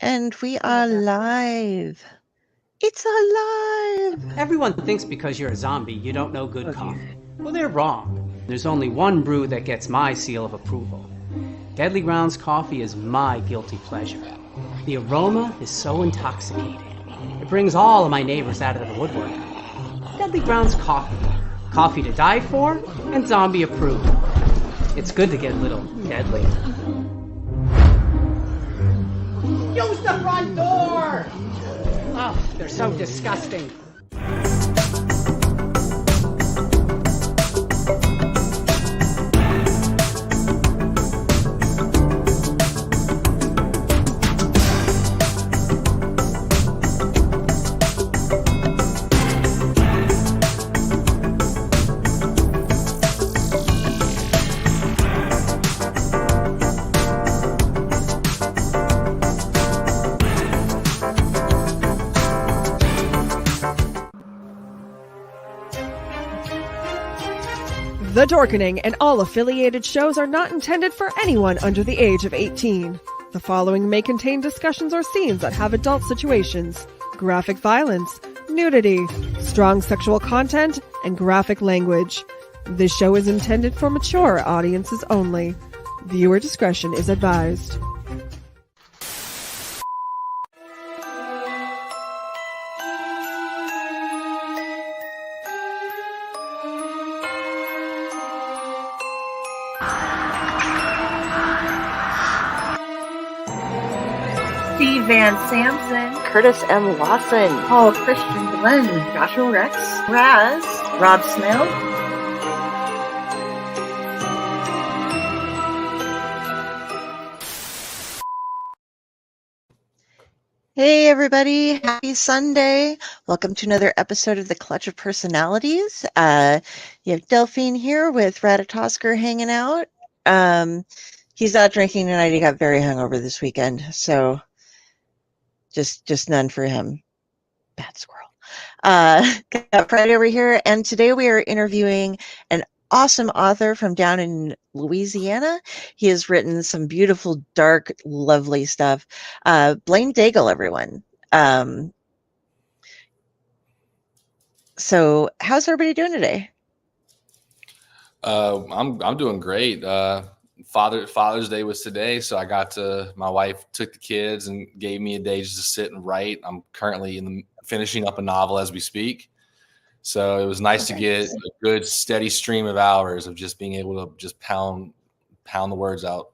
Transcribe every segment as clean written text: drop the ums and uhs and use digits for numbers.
And we are live. It's alive. Everyone thinks because you're a zombie, you don't know good coffee. Well, they're wrong. There's only one brew that gets my seal of approval. Deadly Grounds coffee is my guilty pleasure. The aroma is so intoxicating. It brings all of my neighbors out of the woodwork. Deadly Grounds coffee. Coffee to die for and zombie approved. It's good to get a little deadly. Use the front door! Oh, they're so disgusting. The Dorkening and all affiliated shows are not intended for anyone under the age of 18. The following may contain discussions or scenes that have adult situations, graphic violence, nudity, strong sexual content, and graphic language. This show is intended for mature audiences only. Viewer discretion is advised. Steve Van Sampson, Curtis M. Lawson, Paul Christian Glenn, Joshua Rex, Raz, Rob Smith, Hey, everybody. Happy Sunday. Welcome to another episode of the Clutch of Personalities. You have Delphine here with Ratatosker hanging out. He's not drinking tonight. He got very hungover this weekend, so just none for him. Bad squirrel. Got Fred over here, and today we are interviewing an awesome author from down in Louisiana. He has written some beautiful, dark, lovely stuff. Blaine Daigle, everyone. So how's everybody doing today? I'm doing great. Father's Day was today, so my wife took the kids and gave me a day just to sit and write. I'm currently finishing up a novel as we speak. So it was nice to get a good steady stream of hours of just being able to just pound the words out.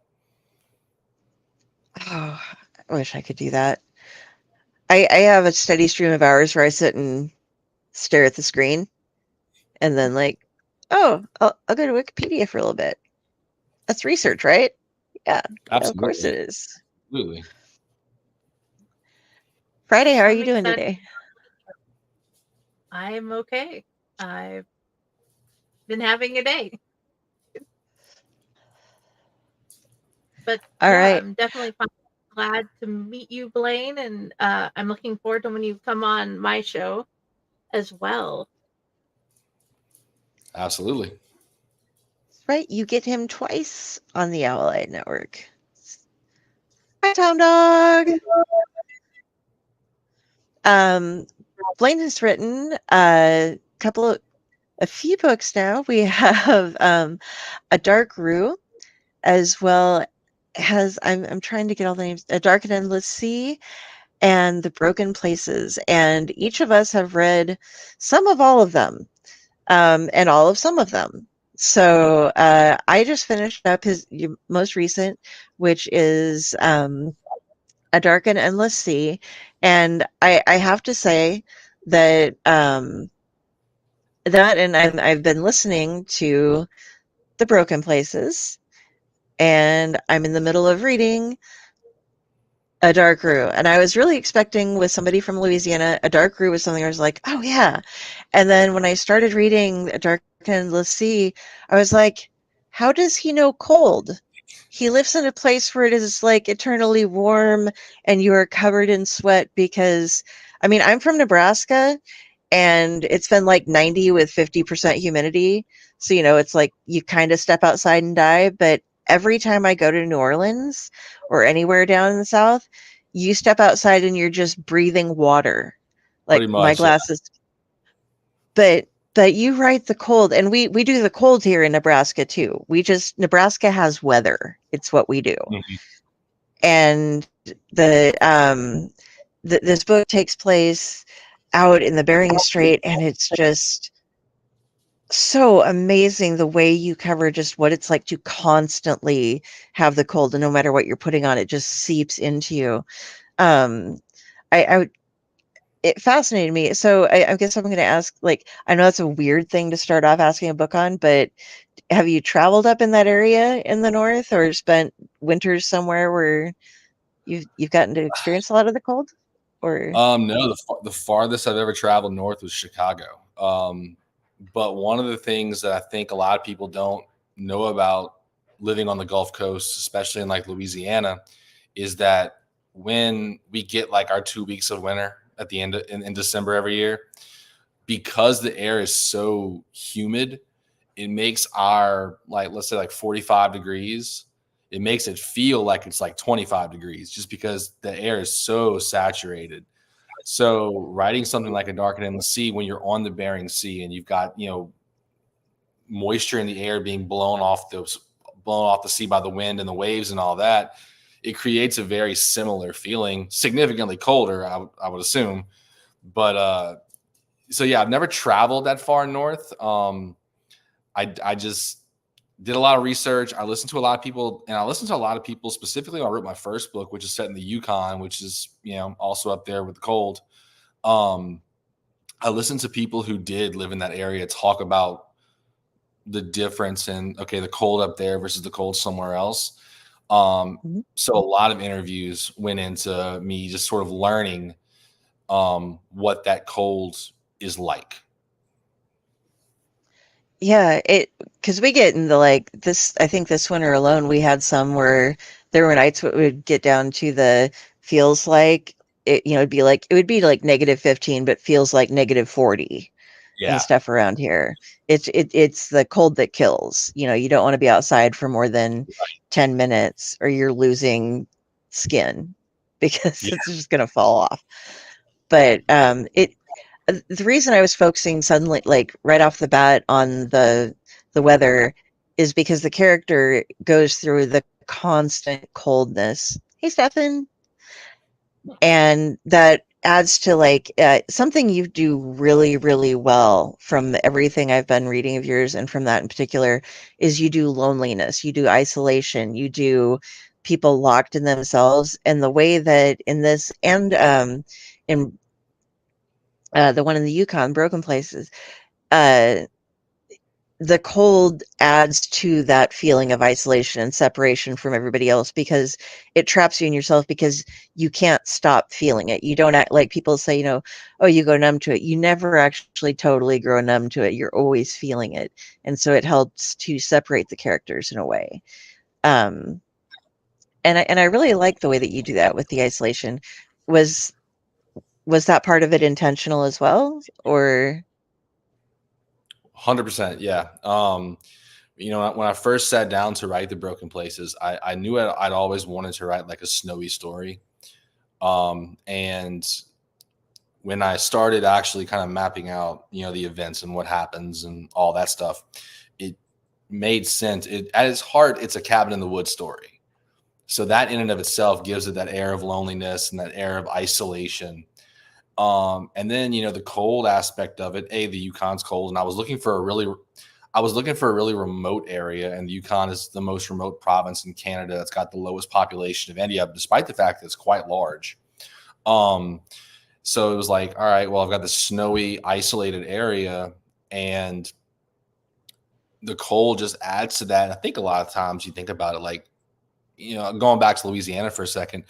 Oh, I wish I could do that. I have a steady stream of hours where I sit and stare at the screen and then I'll go to Wikipedia for a little bit. That's research, right? Yeah, absolutely. Of course it is. Absolutely. Friday, how are you doing today? I'm okay. I've been having a day. But all right. I'm definitely glad to meet you, Blaine, and I'm looking forward to when you come on my show as well. Absolutely. That's right. You get him twice on the Ally Network. Hi, Tom Dog. Blaine has written a few books now. We have A Dark Rue, as well as I'm trying to get all the names. A Dark and Endless Sea, and The Broken Places. And each of us have read some of all of them, and all of some of them. So I just finished up his most recent, which is A Dark and Endless Sea. And I have to say that and I've been listening to The Broken Places, and I'm in the middle of reading A Dark Rue. And I was really expecting, with somebody from Louisiana, A Dark Rue was something I was like, oh yeah. And then when I started reading A Dark and Endless Sea, I was like, how does he know cold? He lives in a place where it is eternally warm and you are covered in sweat because, I'm from Nebraska and it's been 90 with 50% humidity. So, it's you kind of step outside and die. But every time I go to New Orleans or anywhere down in the South, you step outside and you're just breathing water. Like Pretty my much, yeah. glasses, but you write the cold, and we do the cold here in Nebraska too. Nebraska has weather. It's what we do. Mhm. And this book takes place out in the Bering Strait, and it's just so amazing the way you cover just what it's like to constantly have the cold, and no matter what you're putting on, it just seeps into you. Um, I it fascinated me. So I guess I'm going to ask, like, I know that's a weird thing to start off asking a book on, but have you traveled up in that area in the north, or spent winters somewhere where you've gotten to experience a lot of the cold? Or No, the farthest I've ever traveled north was Chicago. But one of the things that I think a lot of people don't know about living on the Gulf Coast, especially in like Louisiana, is that when we get like our 2 weeks of winter at the end in December every year, because the air is so humid, it makes our, like, let's say like 45 degrees, it makes it feel like it's like 25 degrees just because the air is so saturated. So writing something like A Dark and Endless Sea, when you're on the Bering Sea and you've got, moisture in the air being blown off the sea by the wind and the waves and all that, it creates a very similar feeling, significantly colder, I would assume. But so yeah, I've never traveled that far north. I just did a lot of research. I listened to a lot of people, and I listened to a lot of people specifically when I wrote my first book, which is set in the Yukon, which is, also up there with the cold. I listened to people who did live in that area talk about the difference in, okay, the cold up there versus the cold somewhere else. Mhm. So a lot of interviews went into me just sort of learning what that cold is like. Yeah, because we get into like this. I think this winter alone, we had some where there were nights where it would get down to the feels like it would be like -15, but feels like -40 and Yeah. stuff around here. It's the cold that kills. You don't want to be outside for more than 10 minutes, or you're losing skin because Yeah. it's just going to fall off. But the reason I was focusing suddenly, like right off the bat, on the weather is because the character goes through the constant coldness. Hey, Stefan. And that adds to like something you do really, really well from everything I've been reading of yours, and from that in particular, is you do loneliness, you do isolation, you do people locked in themselves. And the way that in this, and in the one in the Yukon, Broken Places, uh, the cold adds to that feeling of isolation and separation from everybody else, because it traps you in yourself, because you can't stop feeling it. You don't act like people say, oh, you go numb to it. You never actually totally grow numb to it. You're always feeling it. And so it helps to separate the characters in a way. Um, and I really like the way that you do that with the isolation. Was was that part of it intentional as well, or? 100%. Yeah. When I first sat down to write The Broken Places, I knew I'd always wanted to write like a snowy story. And when I started actually kind of mapping out, the events and what happens and all that stuff, it made sense. At its heart, it's a cabin in the woods story. So that in and of itself gives it that air of loneliness and that air of isolation. And then, the cold aspect of it, the Yukon's cold. And I was looking for a really remote area. And the Yukon is the most remote province in Canada that's got the lowest population of India, despite the fact that it's quite large. So it was like, all right, well, I've got this snowy, isolated area, and the cold just adds to that. And I think a lot of times you think about it like, going back to Louisiana for a second,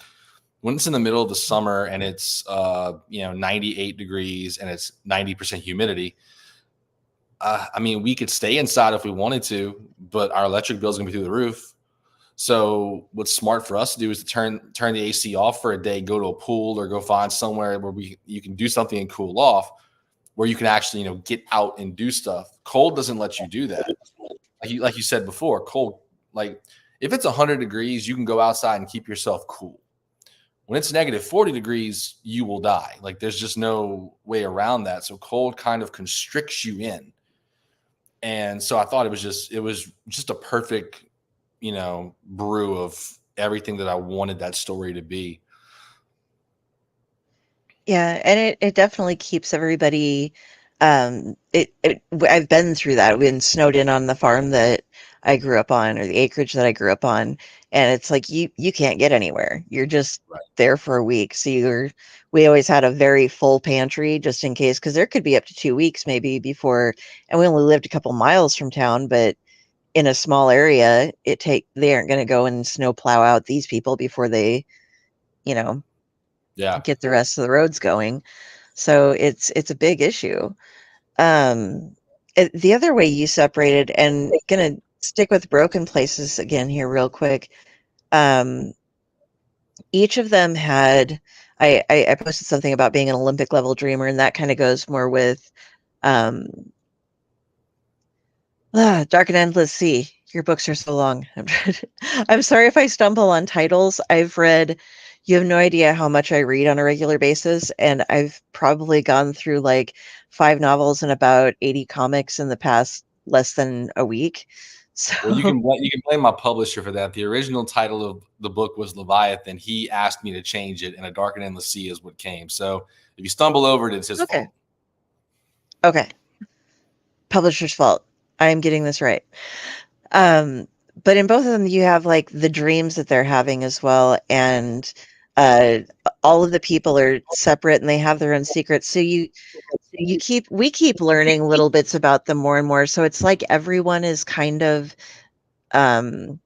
when it's in the middle of the summer and it's 98 degrees and it's 90% humidity, we could stay inside if we wanted to, but our electric bill is going to be through the roof. So what's smart for us to do is to turn the AC off for a day, go to a pool, or go find somewhere where you can do something and cool off, where you can actually get out and do stuff. Cold doesn't let you do that. Like you said before, cold, like if it's 100 degrees, you can go outside and keep yourself cool. When it's negative 40 degrees, you will die. Like there's just no way around that. So cold kind of constricts you in. And so I thought it was just a perfect, brew of everything that I wanted that story to be. Yeah, and it definitely keeps everybody I've been through that. We've been snowed in on the farm that I grew up on, or the acreage that I grew up on, and it's like you can't get anywhere. You're just Right. there for a week. We always had a very full pantry just in case, because there could be up to 2 weeks maybe before, and we only lived a couple miles from town, but in a small area, they aren't going to go and snow plow out these people before they, you know, Yeah. get the rest of the roads going. So it's a big issue. The other way you separated, and gonna stick with broken places again here real quick. Um, each of them had. I posted something about being an Olympic level dreamer, and that kind of goes more with um, Dark and Endless Sea. Your books are so long. I'm sorry if I stumble on titles. You have no idea how much I read on a regular basis, and I've probably gone through like 5 novels and about 80 comics in the past less than a week. So, Well, you can blame my publisher for that. The original title of the book was Leviathan. He asked me to change it, and A Dark and Endless Sea is what came. So if you stumble over it, it's his okay. fault. Okay. Publisher's fault. I am getting this right. Um, but in both of them, you have like the dreams that they're having as well, and uh, all of the people are separate and they have their own secrets. So we keep learning little bits about them more and more. So it's like everyone is kind of um,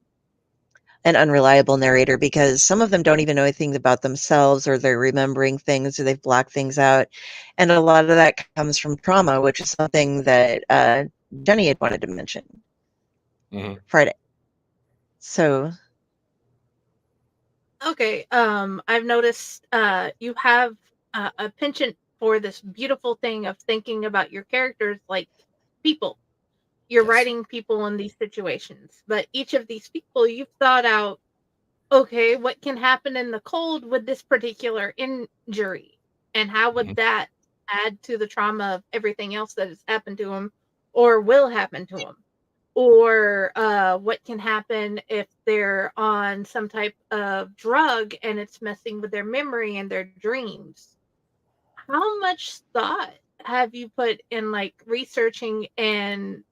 an unreliable narrator, because some of them don't even know anything about themselves, or they're remembering things, or they've blocked things out. And a lot of that comes from trauma, which is something that Jenny had wanted to mention Friday. So, Okay. I've noticed you have a penchant for this beautiful thing of thinking about your characters like people. You're Yes. writing people in these situations, but each of these people you've thought out, okay, what can happen in the cold with this particular injury? And how would that add to the trauma of everything else that has happened to them or will happen to them? Or what can happen if they're on some type of drug and it's messing with their memory and their dreams? How much thought have you put in like researching and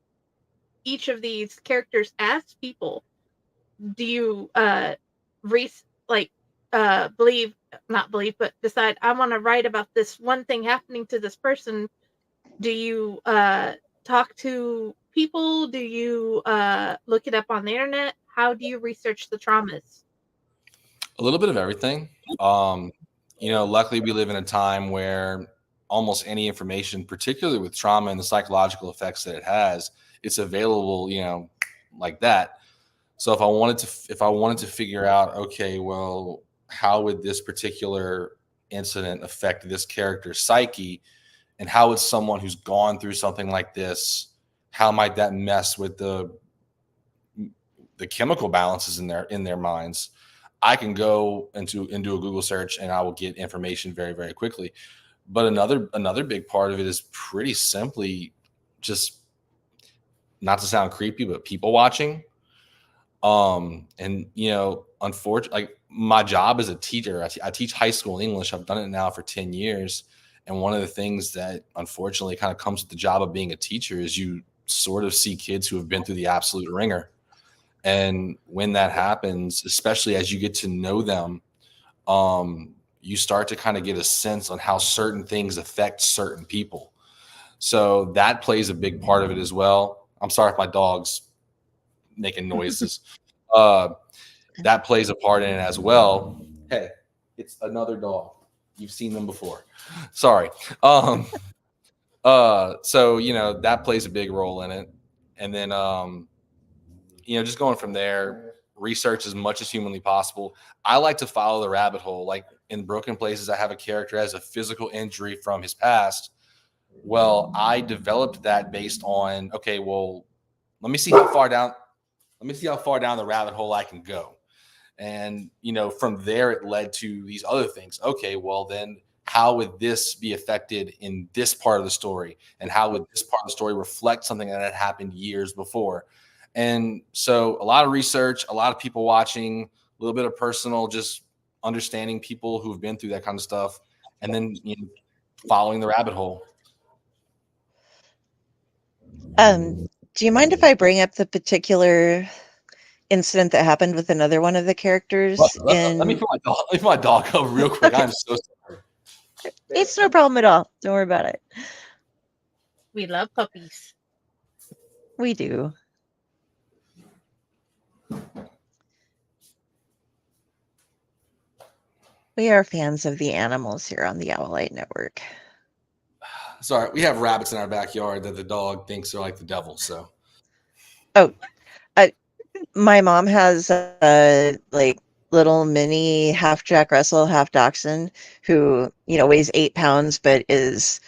each of these characters as people? Do you re- like believe, not believe, but decide I want to write about this one thing happening to this person? Do you talk to people? Do you look it up on the internet? How do you research the traumas? A little bit of everything. Luckily we live in a time where almost any information, particularly with trauma and the psychological effects that it has, it's available, like that. So if I wanted to figure out, okay, well, how would this particular incident affect this character's psyche, and how would someone who's gone through something like this, how might that mess with the chemical balances in their minds? I can go into a Google search and I will get information very, very quickly. But another big part of it is pretty simply just, not to sound creepy, but people watching. And unfortunately, like my job as a teacher, I teach high school English. I've done it now for 10 years. And one of the things that unfortunately kind of comes with the job of being a teacher is you sort of see kids who have been through the absolute ringer. And when that happens, especially as you get to know them, you start to kind of get a sense on how certain things affect certain people. So that plays a big part of it as well. I'm sorry if my dog's making noises. That plays a part in it as well. Hey, it's another dog. You've seen them before. Sorry. So that plays a big role in it. And then just going from there, research as much as humanly possible. I like to follow the rabbit hole. Like in Broken Places, I have a character who has a physical injury from his past. Well, I developed that based on, let me see how far down the rabbit hole I can go. And, from there, it led to these other things. Okay, well, then how would this be affected in this part of the story? And how would this part of the story reflect something that had happened years before? And so a lot of research, a lot of people watching, a little bit of personal, just understanding people who've been through that kind of stuff, and then following the rabbit hole. Do you mind if I bring up the particular incident that happened with another one of the characters Let me put my dog up real quick. Okay. I'm so sorry. It's no problem at all. Don't worry about it. We love puppies. We do. We are fans of the animals here on the Owlite Network. Sorry, we have rabbits in our backyard that the dog thinks are like the devil. So, My mom has a little mini half Jack Russell, half Dachshund, who weighs 8 pounds, but is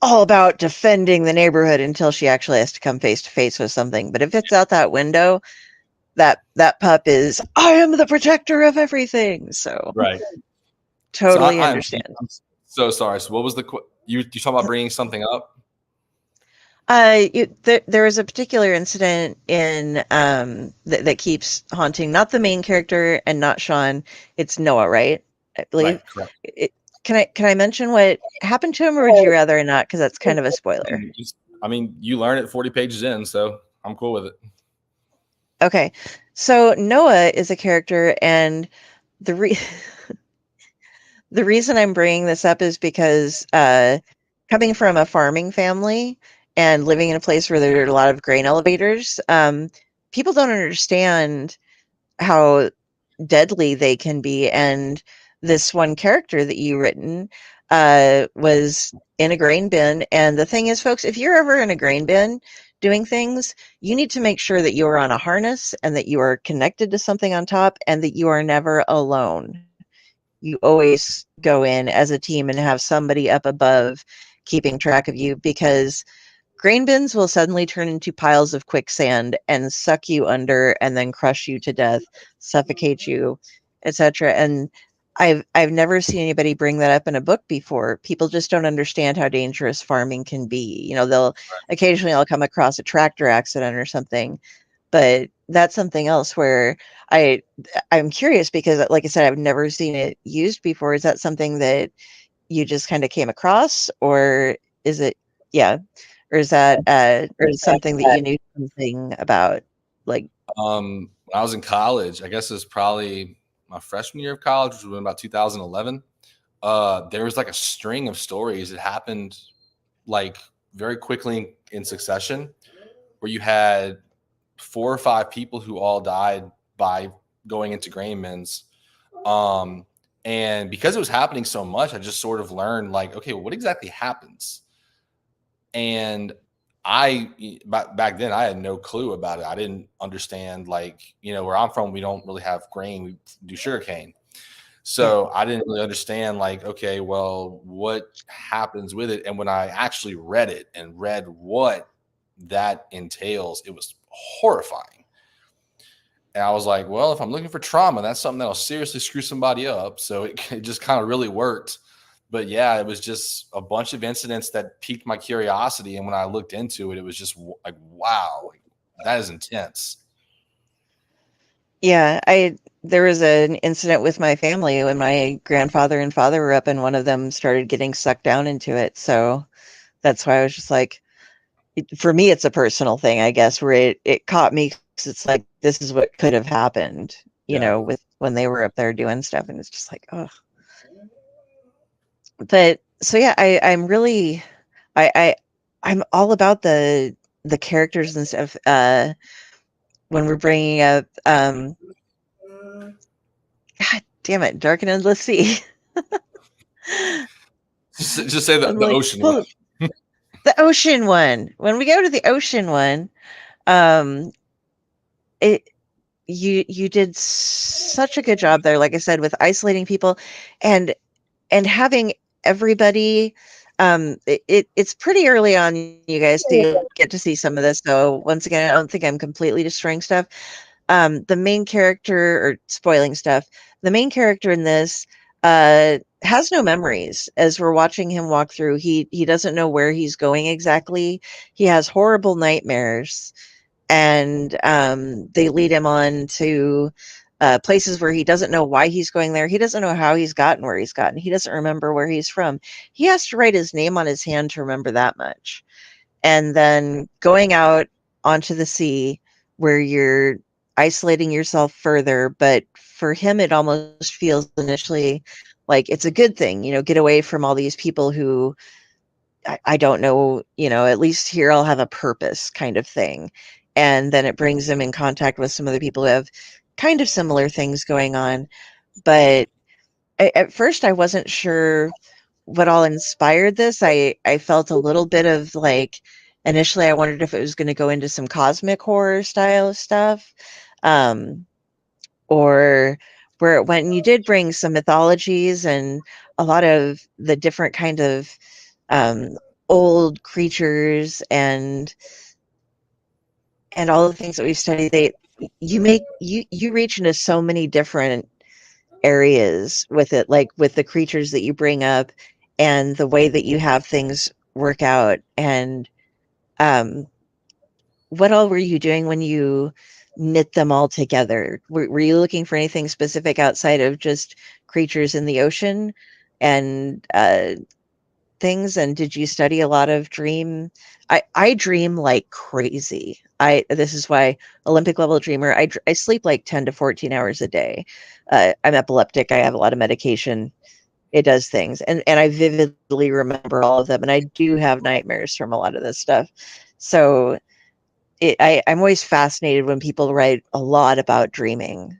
all about defending the neighborhood until she actually has to come face to face with something. But if it's out that window, that pup is, I am the protector of everything. So right, totally understand. I'm so sorry. So, what was you talking about bringing something up? There was a particular incident in that keeps haunting not the main character and not Sean. It's Noah, right? I believe. Right, correct. Can I mention what happened to him, or would you rather not? Because that's kind of a spoiler. I mean, you learn it 40 pages in, so I'm cool with it. Okay, so Noah is a character, and the reason I'm bringing this up is because coming from a farming family and living in a place where there are a lot of grain elevators, people don't understand how deadly they can be. And this one character that you written was in a grain bin. And the thing is, folks, if you're ever in a grain bin doing things, you need to make sure that you are on a harness and that you are connected to something on top and that you are never alone. You always go in as a team and have somebody up above keeping track of you, because grain bins will suddenly turn into piles of quicksand and suck you under and then crush you to death, suffocate you, etc. And I've never seen anybody bring that up in a book before. People just don't understand how dangerous farming can be. They'll occasionally I'll come across a tractor accident or something, but that's something else where I'm curious, because like I said, I've never seen it used before. Is that something that you just kind of came across, or is it or is that something that you knew something about? Like, when I was in college, I guess it was probably my freshman year of college, which was in about 2011. There was like a string of stories that happened like very quickly in succession, where you had 4 or 5 people who all died by going into grain bins. And because it was happening so much, I just sort of learned like, okay, well, what exactly happens? And back then I had no clue about it. I didn't understand, like, where I'm from, we don't really have grain. We do sugarcane. So I didn't really understand, like, okay, well, what happens with it? And when I actually read it and read what that entails, it was horrifying. And I was like, well, if I'm looking for trauma, that's something that'll seriously screw somebody up. So it just kind of really worked. But yeah, it was just a bunch of incidents that piqued my curiosity. And when I looked into it, it was just like, wow, that is intense. Yeah, there was an incident with my family when my grandfather and father were up, and one of them started getting sucked down into it. So that's why I was just like, for me, it's a personal thing, I guess, where it caught me, because it's like, this is what could have happened, with when they were up there doing stuff, and it's just like, oh. But so yeah, I'm really, I'm all about the characters and stuff. When we're bringing up, God damn it, Dark and Endless Sea. Just say the ocean one. The ocean one. When we go to the ocean one, you did such a good job there, like I said, with isolating people and having everybody. It's pretty early on, you guys, to get to see some of this. So once again, I don't think I'm completely destroying stuff, The main character, or spoiling stuff, the main character in this has no memories. As we're watching him walk through, he doesn't know where he's going exactly. He has horrible nightmares, and they lead him on to places where he doesn't know why he's going there. He doesn't know how he's gotten where he's gotten. He doesn't remember where he's from. He has to write his name on his hand to remember that much. And then going out onto the sea where you're isolating yourself further, but for him it almost feels initially like it's a good thing, get away from all these people who I don't know, at least here I'll have a purpose kind of thing. And then it brings him in contact with some other people who have kind of similar things going on. But at first I wasn't sure what all inspired this. I felt a little bit of like, initially I wondered if it was going to go into some cosmic horror style stuff, or where it went. And you did bring some mythologies and a lot of the different kind of um, old creatures and all the things that we've studied. You reach into so many different areas with it, like with the creatures that you bring up and the way that you have things work out. And um, what all were you doing when you knit them all together? Were you looking for anything specific outside of just creatures in the ocean and things? And did you study a lot of dream? I dream like crazy. This is why Olympic level dreamer. I sleep like 10 to 14 hours a day. I'm epileptic. I have a lot of medication. It does things, and I vividly remember all of them. And I do have nightmares from a lot of this stuff. So I'm always fascinated when people write a lot about dreaming.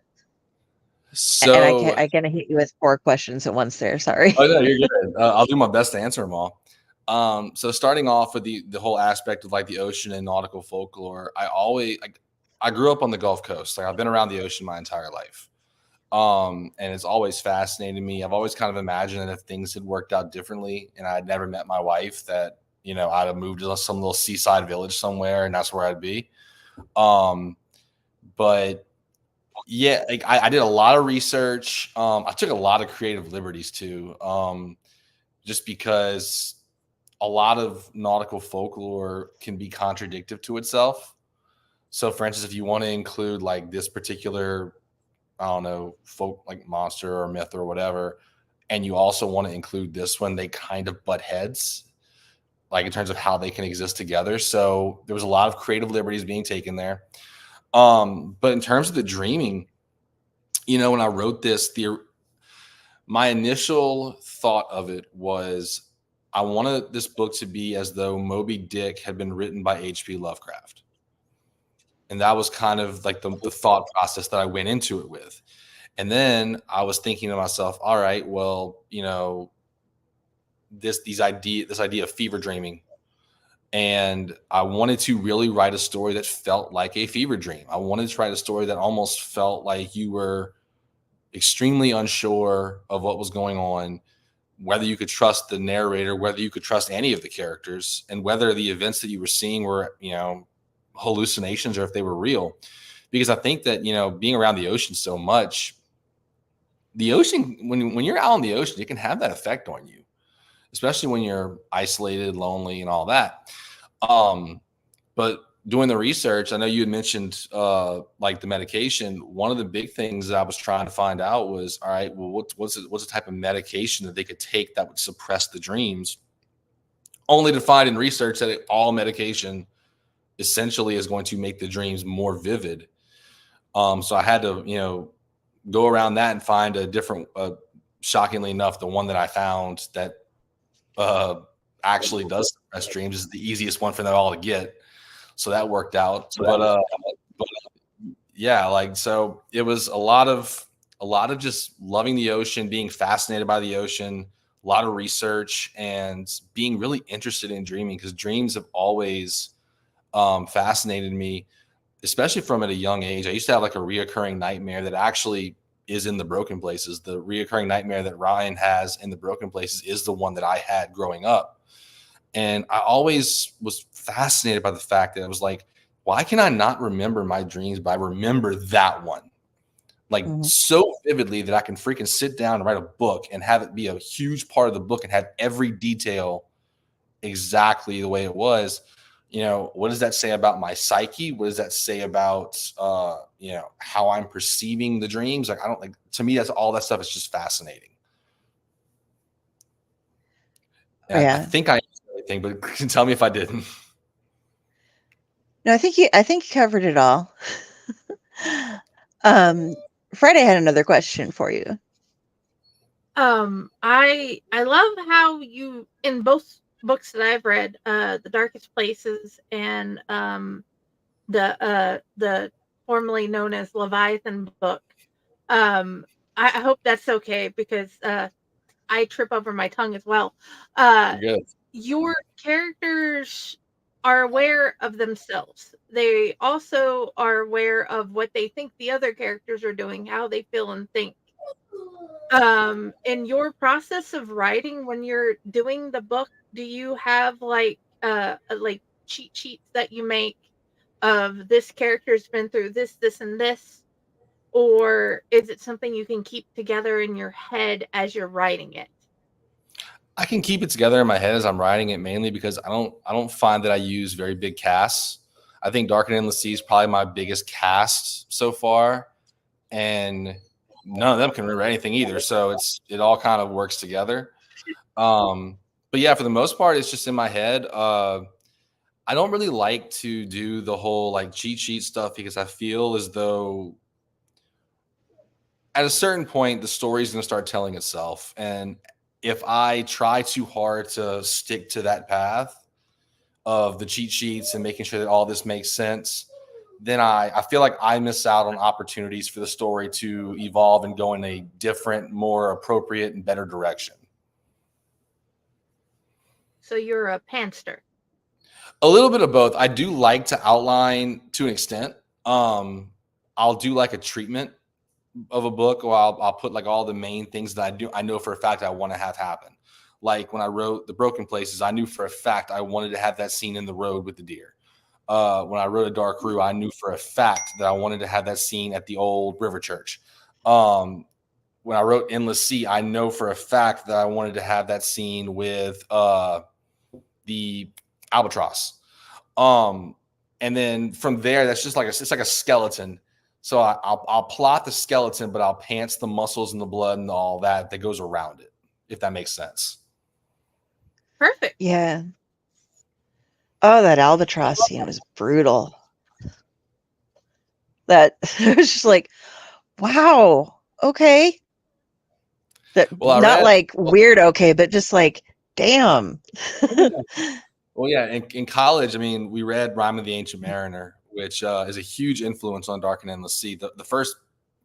And So, I kind of hit you with 4 questions at once there. Sorry. oh no, you're good. I'll do my best to answer them all. So starting off with the whole aspect of like the ocean and nautical folklore, I grew up on the Gulf Coast. Like I've been around the ocean my entire life. And it's always fascinated me. I've always kind of imagined that if things had worked out differently and I'd never met my wife, that, I'd have moved to some little seaside village somewhere and that's where I'd be. But yeah, like I did a lot of research. I took a lot of creative liberties too. Just because a lot of nautical folklore can be contradictory to itself. So for instance, if you want to include like this particular, I don't know, folk like monster or myth or whatever, and you also want to include this one, they kind of butt heads, like in terms of how they can exist together. So there was a lot of creative liberties being taken there. But in terms of the dreaming, when I wrote this, my initial thought of it was I wanted this book to be as though Moby Dick had been written by H.P. Lovecraft. And that was kind of like the thought process that I went into it with. And then I was thinking to myself, all right, well, this idea of fever dreaming. And I wanted to really write a story that felt like a fever dream. I wanted to write a story that almost felt like you were extremely unsure of what was going on, whether you could trust the narrator, whether you could trust any of the characters, and whether the events that you were seeing were, hallucinations or if they were real. Because I think that, being around the ocean so much, the ocean, when you're out on the ocean, it can have that effect on you, especially when you're isolated, lonely, and all that. But doing the research, I know you had mentioned like the medication. One of the big things that I was trying to find out was, all right, well, what's the type of medication that they could take that would suppress the dreams? Only to find in research that all medication essentially is going to make the dreams more vivid. So I had to, go around that and find a different, shockingly enough, the one that I found that actually does suppress dreams is the easiest one for them all to get. So that worked out. But yeah, like, so it was a lot of just loving the ocean, being fascinated by the ocean, a lot of research, and being really interested in dreaming, because dreams have always fascinated me, especially from at a young age. I used to have like a reoccurring nightmare that actually is in the Broken Places. The reoccurring nightmare that Ryan has in the Broken Places is the one that I had growing up. And I always was fascinated by the fact that it was like, why can I not remember my dreams, but I remember that one like so vividly that I can freaking sit down and write a book and have it be a huge part of the book and have every detail exactly the way it was. You know, what does that say about my psyche? What does that say about, you know, how I'm perceiving the dreams? Like, I don't like, to me, that's all that stuff is just fascinating. I think I answered everything, but tell me if I didn't. No, I think you covered it all. Friday had another question for you. I love how you, in both books that I've read, The Darkest Places and the formerly known as Leviathan book. I hope that's okay because I trip over my tongue as well. You're good. Your characters are aware of themselves. They also are aware of what they think the other characters are doing, how they feel and think. In your process of writing, when you're doing the book, do you have like cheat sheets that you make of this character's been through this, and this? Or is it something you can keep together in your head as you're writing it? I can keep it together in my head as I'm writing it, mainly because I don't find that I use very big casts. I think Dark and Endless Sea is probably my biggest cast so far, and none of them can remember anything either. So it all kind of works together. But yeah, for the most part, it's just in my head. I don't really like to do the whole like cheat sheet stuff because I feel as though at a certain point the story is going to start telling itself, and if I try too hard to stick to that path of the cheat sheets and making sure that all this makes sense, then I feel like I miss out on opportunities for the story to evolve and go in a different, more appropriate and better direction. So you're a pantser. A little bit of both. I do like to outline to an extent. I'll do like a treatment of a book, or I'll put like all the main things that I know for a fact I want to have happen. Like when I wrote The Broken Places, I knew for a fact I wanted to have that scene in the road with the deer. When I wrote A Dark Rue, I knew for a fact that I wanted to have that scene at the old river church. When I wrote Endless Sea, I know for a fact that I wanted to have that scene with the albatross. And then from there, that's just like it's like a skeleton. So I'll plot the skeleton, but I'll pants the muscles and the blood and all that goes around it, if that makes sense. Perfect. Yeah. Oh, that albatross scene was brutal. That it was just like, wow, okay. That not like weird, okay, but just like, damn. Well, yeah, in college, I mean, we read Rime of the Ancient Mariner, which is a huge influence on Dark and Endless Sea. The first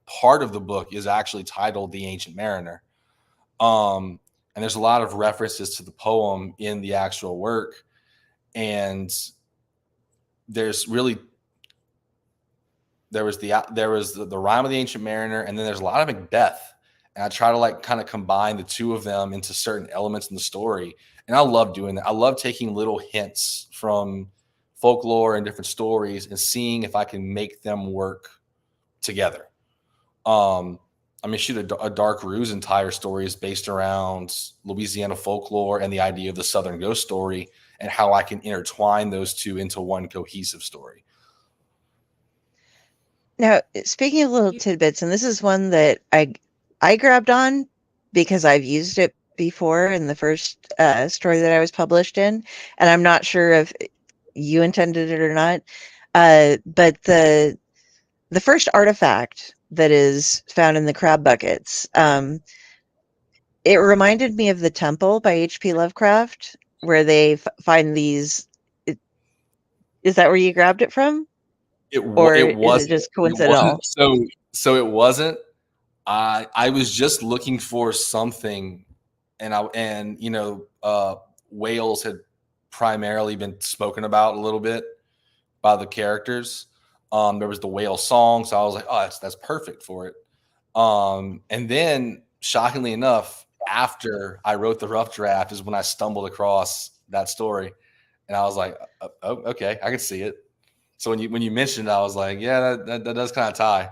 part of the book is actually titled The Ancient Mariner. And there's a lot of references to the poem in the actual work. And there was the Rime of the Ancient Mariner, and then there's a lot of Macbeth. And I try to like kind of combine the two of them into certain elements in the story. And I love doing that. I love taking little hints from folklore and different stories and seeing if I can make them work together. I mean, shoot, A Dark Rue's entire story is based around Louisiana folklore and the idea of the Southern ghost story and how I can intertwine those two into one cohesive story. Now, speaking of little tidbits, and this is one that I grabbed on because I've used it before in the first story that I was published in, and I'm not sure if you intended it or not. But the first artifact that is found in the crab buckets, it reminded me of The Temple by H.P. Lovecraft, where they find these. Is that where you grabbed it from? It was just coincidental? So it wasn't. I was just looking for something, and whales had primarily been spoken about a little bit by the characters. There was the whale song, so I was like, oh, that's perfect for it. And then, shockingly enough, after I wrote the rough draft is when I stumbled across that story, and I was like, oh, okay, I can see it. So when you mentioned it, I was like, yeah, that does kind of tie.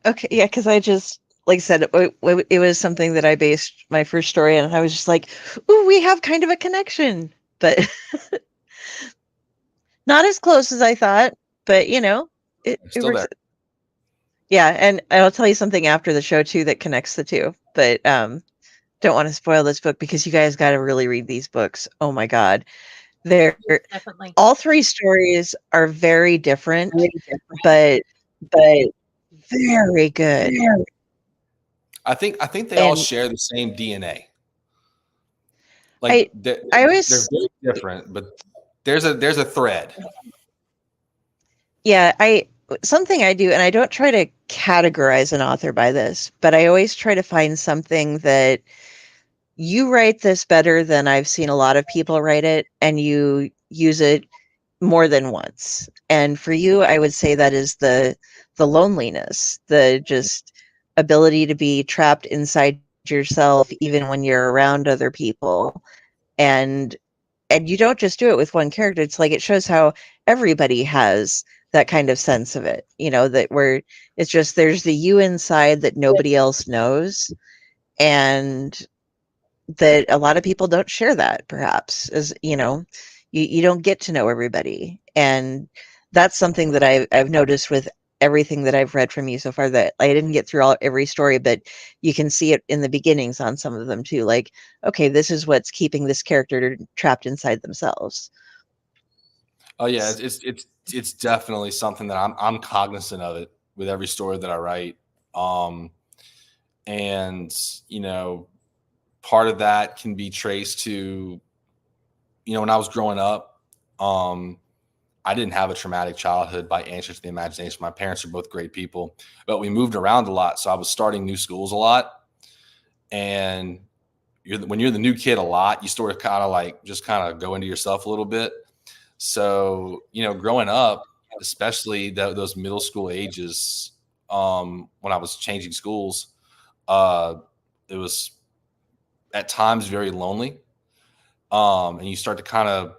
Okay, yeah, because I just, like I said, it was something that I based my first story on, and I was just like, "Ooh, we have kind of a connection," but not as close as I thought. But I'm it still works. there. Yeah, and I'll tell you something after the show too that connects the two. But don't want to spoil this book because you guys got to really read these books. Oh my God, they're Yes, definitely. all three stories are very different, but but very good. I think they all And share the same DNA. Like I I they're always very different, but there's a thread. yeah, I something I do, and I don't try to categorize an author by this, but I always try to find something that you write this better than I've seen a lot of people write it, and you use it more than once. And for you, I would say that is the loneliness, the just ability to be trapped inside yourself even when you're around other people. And you don't just do it with one character. It's like it shows how everybody has that kind of sense of it, that where it's just there's the you inside that nobody else knows, and that a lot of people don't share that, perhaps, as you don't get to know everybody. And that's something that I've noticed with everything that I've read from you so far, that I didn't get through every story, but you can see it in the beginnings on some of them too. Like, okay, this is what's keeping this character trapped inside themselves. Oh yeah, it's definitely something that I'm cognizant of it with every story that I write. Um, and you know, part of that can be traced to when I was growing up. Um, I didn't have a traumatic childhood by any stretch of the imagination. My parents are both great people, but we moved around a lot, so I was starting new schools a lot. And when you're the new kid a lot, you sort of kind of like just kind of go into yourself a little bit. So, growing up, especially those middle school ages, when I was changing schools, uh, it was at times very lonely. And you start to kind of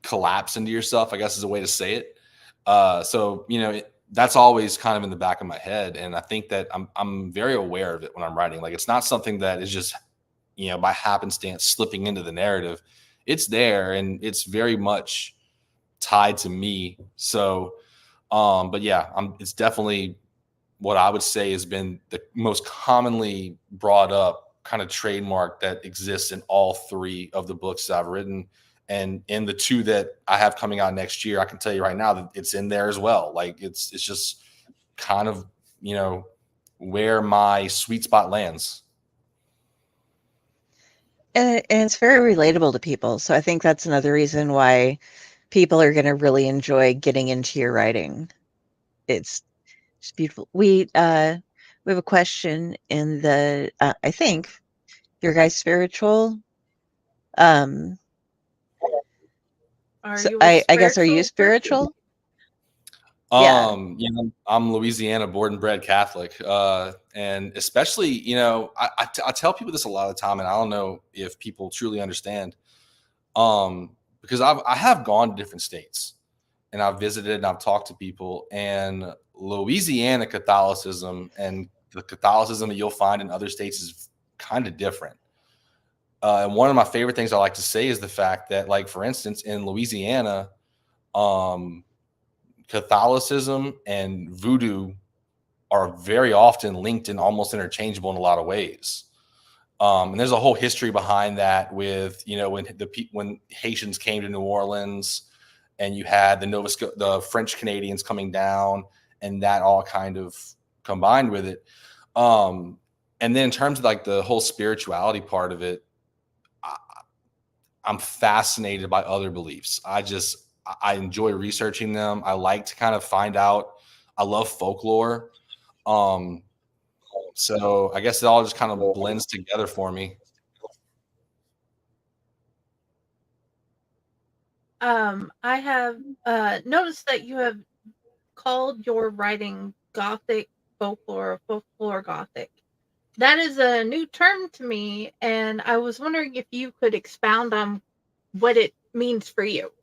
collapse into yourself, I guess is a way to say it. So, that's always kind of in the back of my head. And I think that I'm very aware of it when I'm writing. Like, it's not something that is just, by happenstance slipping into the narrative. It's there and it's very much tied to me. So, but yeah, it's definitely what I would say has been the most commonly brought up kind of trademark that exists in all three of the books that I've written. And in the two that I have coming out next year, I can tell you right now that it's in there as well. Like it's just kind of, where my sweet spot lands. And it's very relatable to people. So I think that's another reason why people are going to really enjoy getting into your writing. It's just beautiful. We have a question in the I think your guys spiritual. Um, Are so you a I guess, are you spiritual person? spiritual? Yeah. I'm Louisiana born and bred Catholic. And especially, I tell people this a lot of the time, and I don't know if people truly understand. Because I have gone to different states and I've visited and I've talked to people, and Louisiana Catholicism and the Catholicism that you'll find in other states is kind of different. And one of my favorite things I like to say is the fact that, like, for instance, in Louisiana, um, Catholicism and voodoo are very often linked and almost interchangeable in a lot of ways. And there's a whole history behind that with, when Haitians came to New Orleans and you had the French Canadians coming down, and that all kind of combined with it. And then in terms of like the whole spirituality part of it, I'm fascinated by other beliefs. I enjoy researching them. I like to kind of find out. I love folklore. Um, so I guess it all just kind of blends together for me. I have noticed that you have called your writing gothic folklore, folklore gothic. That is a new term to me, and I was wondering if you could expound on what it means for you.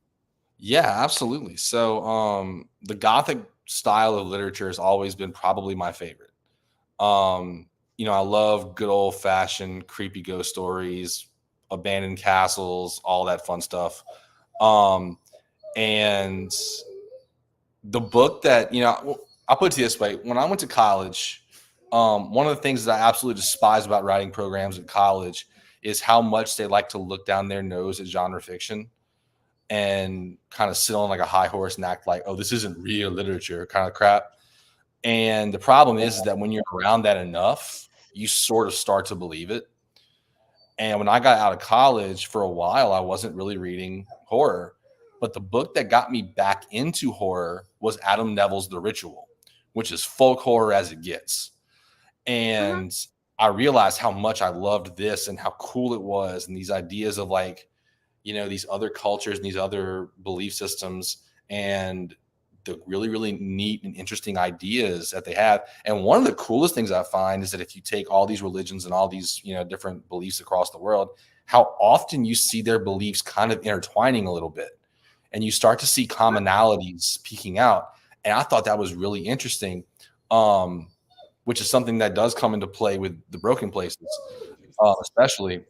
Yeah, absolutely. So, the Gothic style of literature has always been probably my favorite. I love good old fashioned creepy ghost stories, abandoned castles, all that fun stuff. Um, and the book that, I'll put it this way: when I went to college, one of the things that I absolutely despise about writing programs at college is how much they like to look down their nose at genre fiction and kind of sit on like a high horse and act like, oh, this isn't real literature kind of crap. And the problem is that when you're around that enough, you sort of start to believe it. And when I got out of college, for a while, I wasn't really reading horror. But the book that got me back into horror was Adam Neville's The Ritual, which is folk horror as it gets. And I realized how much I loved this and how cool it was, and these ideas of like, these other cultures and these other belief systems, and the really, really neat and interesting ideas that they have. And one of the coolest things I find is that if you take all these religions and all these, different beliefs across the world, how often you see their beliefs kind of intertwining a little bit, and you start to see commonalities peeking out. And I thought that was really interesting, which is something that does come into play with the Broken Places, especially.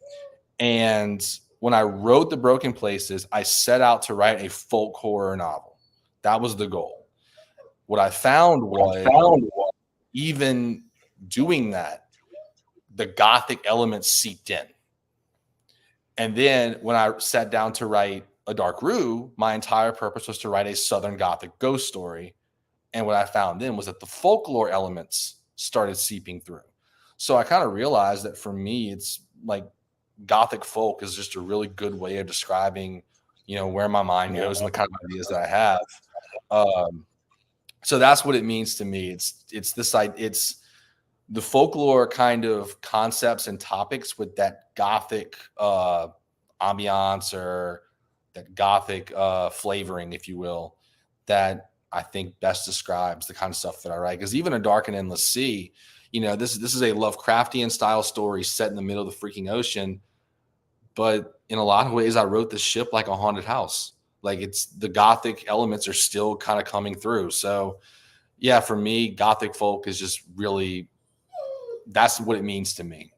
And when I wrote The Broken Places, I set out to write a folk horror novel. That was the goal. What I found was even doing that, the Gothic elements seeped in. And then when I sat down to write A Dark Rue, my entire purpose was to write a Southern Gothic ghost story. And what I found then was that the folklore elements started seeping through. So I kind of realized that for me, it's like Gothic folk is just a really good way of describing, where my mind goes and the kind of ideas that I have. So that's what it means to me. It's the folklore kind of concepts and topics with that Gothic ambiance, or that Gothic flavoring, if you will, that I think best describes the kind of stuff that I write. Because even A Dark and Endless Sea, this is a Lovecraftian style story set in the middle of the freaking ocean. But in a lot of ways, I wrote the ship like a haunted house. Like, it's the Gothic elements are still kind of coming through. So yeah, for me, Gothic folk is just really, that's what it means to me.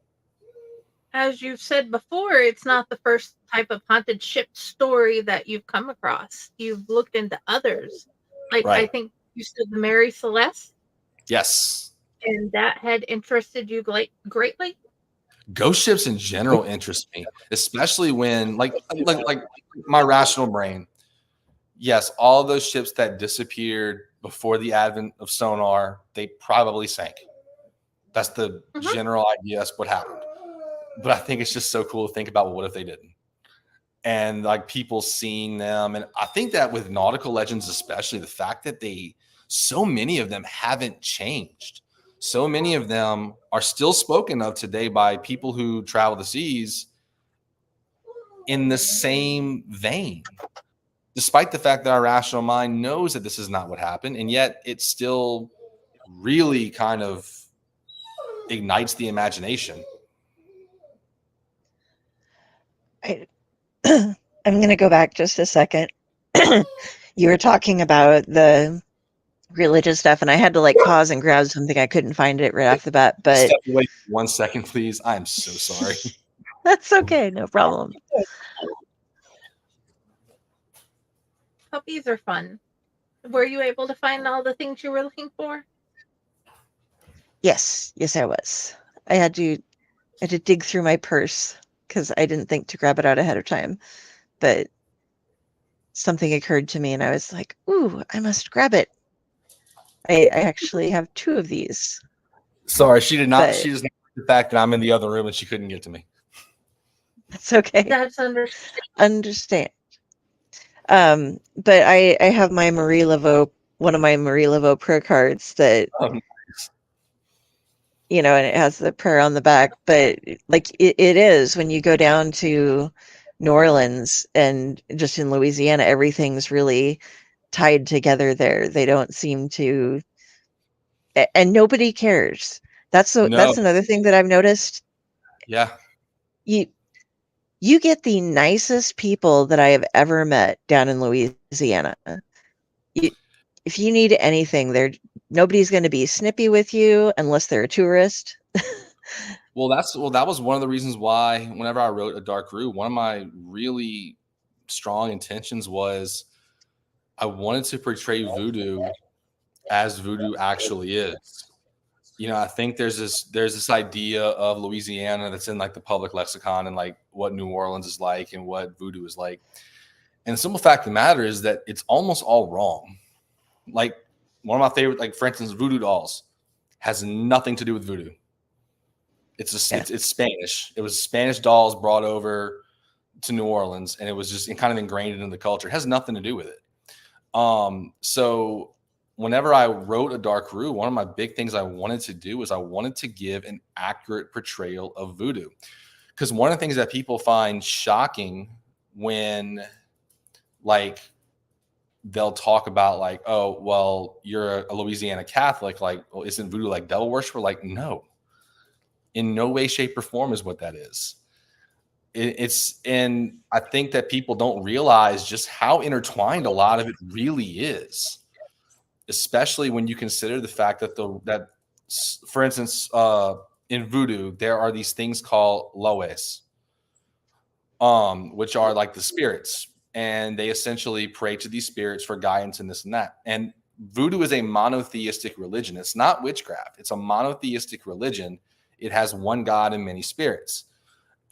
As you've said before, it's not the first type of haunted ship story that you've come across. You've looked into others. Like, Right. I think you said the Mary Celeste. Yes. And that had interested you greatly? Ghost ships in general interest me, especially when like my rational brain. Yes, all those ships that disappeared before the advent of sonar, they probably sank. That's the general idea. That's what happened. But I think it's just so cool to think about, well, what if they didn't? And like people seeing them. And I think that with nautical legends, especially, the fact that so many of them haven't changed. So many of them are still spoken of today by people who travel the seas in the same vein, despite the fact that our rational mind knows that this is not what happened. And yet it still really kind of ignites the imagination. I'm going to go back just a second. You were talking about the religious stuff, and I had to like pause and grab something. I couldn't find it right off the bat, but step away for 1 second, please. I'm so sorry. That's okay, no problem. Puppies are fun. Were you able to find all the things you were looking for? Yes, I was. I had to dig through my purse because I didn't think to grab it out ahead of time, but something occurred to me and I was like, ooh, I must grab it. I actually have 2 of these. Sorry, she does not like the fact that I'm in the other room and she couldn't get to me. That's okay. That's understand. But I have my Marie Laveau, one of my Marie Laveau prayer cards that, nice. And it has the prayer on the back, but like it is when you go down to New Orleans and just in Louisiana, everything's really tied together there. They don't seem to, and nobody cares. That's another thing that I've noticed. Yeah. you get the nicest people that I have ever met down in Louisiana. If you need anything, nobody's going to be snippy with you unless they're a tourist. Well, that was one of the reasons why whenever I wrote A Dark Root, one of my really strong intentions was I wanted to portray voodoo as voodoo actually is. I think there's this idea of Louisiana that's in like the public lexicon and like what New Orleans is like and what voodoo is like. And the simple fact of the matter is that it's almost all wrong. Like one of my favorite, like for instance, voodoo dolls has nothing to do with voodoo. It's Spanish. It was Spanish dolls brought over to New Orleans, and it was just kind of ingrained into the culture. It has nothing to do with it. So whenever I wrote A Dark Root, one of my big things I wanted to do was I wanted to give an accurate portrayal of voodoo. Because one of the things that people find shocking when like they'll talk about like, oh, well, you're a Louisiana Catholic, like, well, isn't voodoo like devil worship? We're like, no, in no way, shape, or form is what that is. And I think that people don't realize just how intertwined a lot of it really is, especially when you consider the fact that for instance, in voodoo, there are these things called loes, which are like the spirits, and they essentially pray to these spirits for guidance and this and that. And voodoo is a monotheistic religion. It's not witchcraft. It's a monotheistic religion. It has one God and many spirits.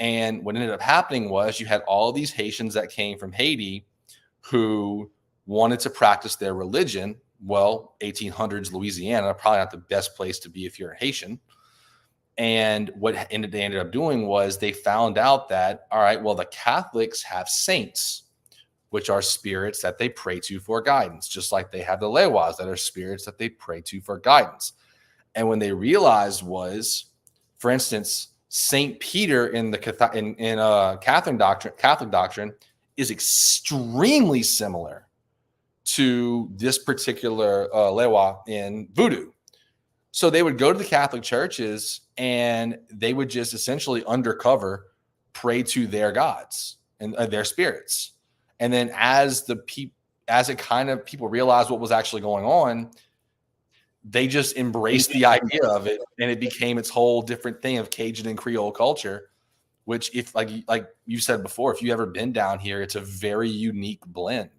And what ended up happening was you had all these Haitians that came from Haiti who wanted to practice their religion. Well, 1800s Louisiana, probably not the best place to be if you're a Haitian. And what they ended up doing was they found out that, all right, well, the Catholics have saints, which are spirits that they pray to for guidance, just like they have the lewas that are spirits that they pray to for guidance. And when they realized was, for instance, Saint Peter in the Catholic doctrine is extremely similar to this particular lewa in voodoo. So they would go to the Catholic churches and they would just essentially undercover pray to their gods and their spirits. And then as people realized what was actually going on, they just embraced the idea of it, and it became its whole different thing of Cajun and Creole culture, which if like you said before, if you ever been down here, it's a very unique blend.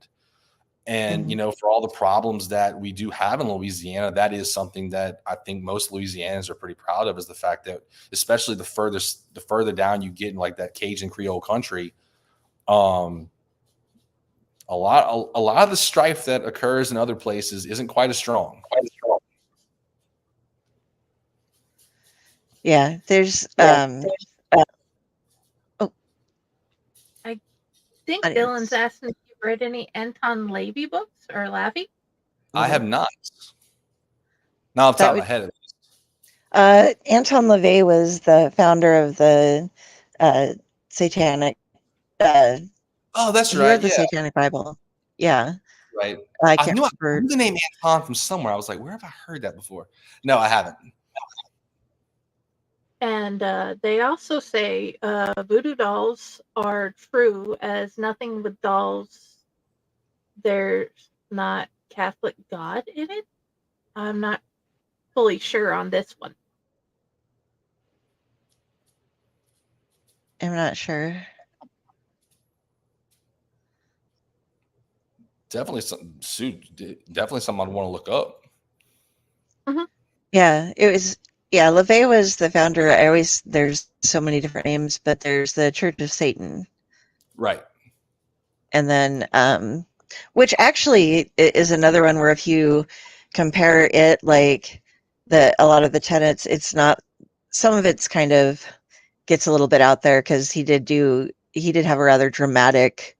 And, for all the problems that we do have in Louisiana, that is something that I think most Louisianans are pretty proud of, is the fact that, especially the further down you get in like that Cajun Creole country, a lot of the strife that occurs in other places isn't quite as strong. Yeah, there's I think audience. Dylan's asking if you've read any Anton Lavey books or Lavey. I have not. Now off the top of my head. Anton LaVey was the founder of the Satanic. Oh, that's right. The Satanic Bible. Yeah. Right. I knew the name Anton from somewhere. I was like, where have I heard that before? No, I haven't. And they also say voodoo dolls are true, as nothing with dolls, there's not Catholic God in it. I'm not fully sure on this one. I'm not sure. Definitely something I'd want to look up. Mm-hmm. Yeah, it was. Yeah, LaVey was the founder. There's so many different names, but there's the Church of Satan. Right. And then, which actually is another one where if you compare it, like a lot of the tenets, it's not, some of it's kind of gets a little bit out there because he did have a rather dramatic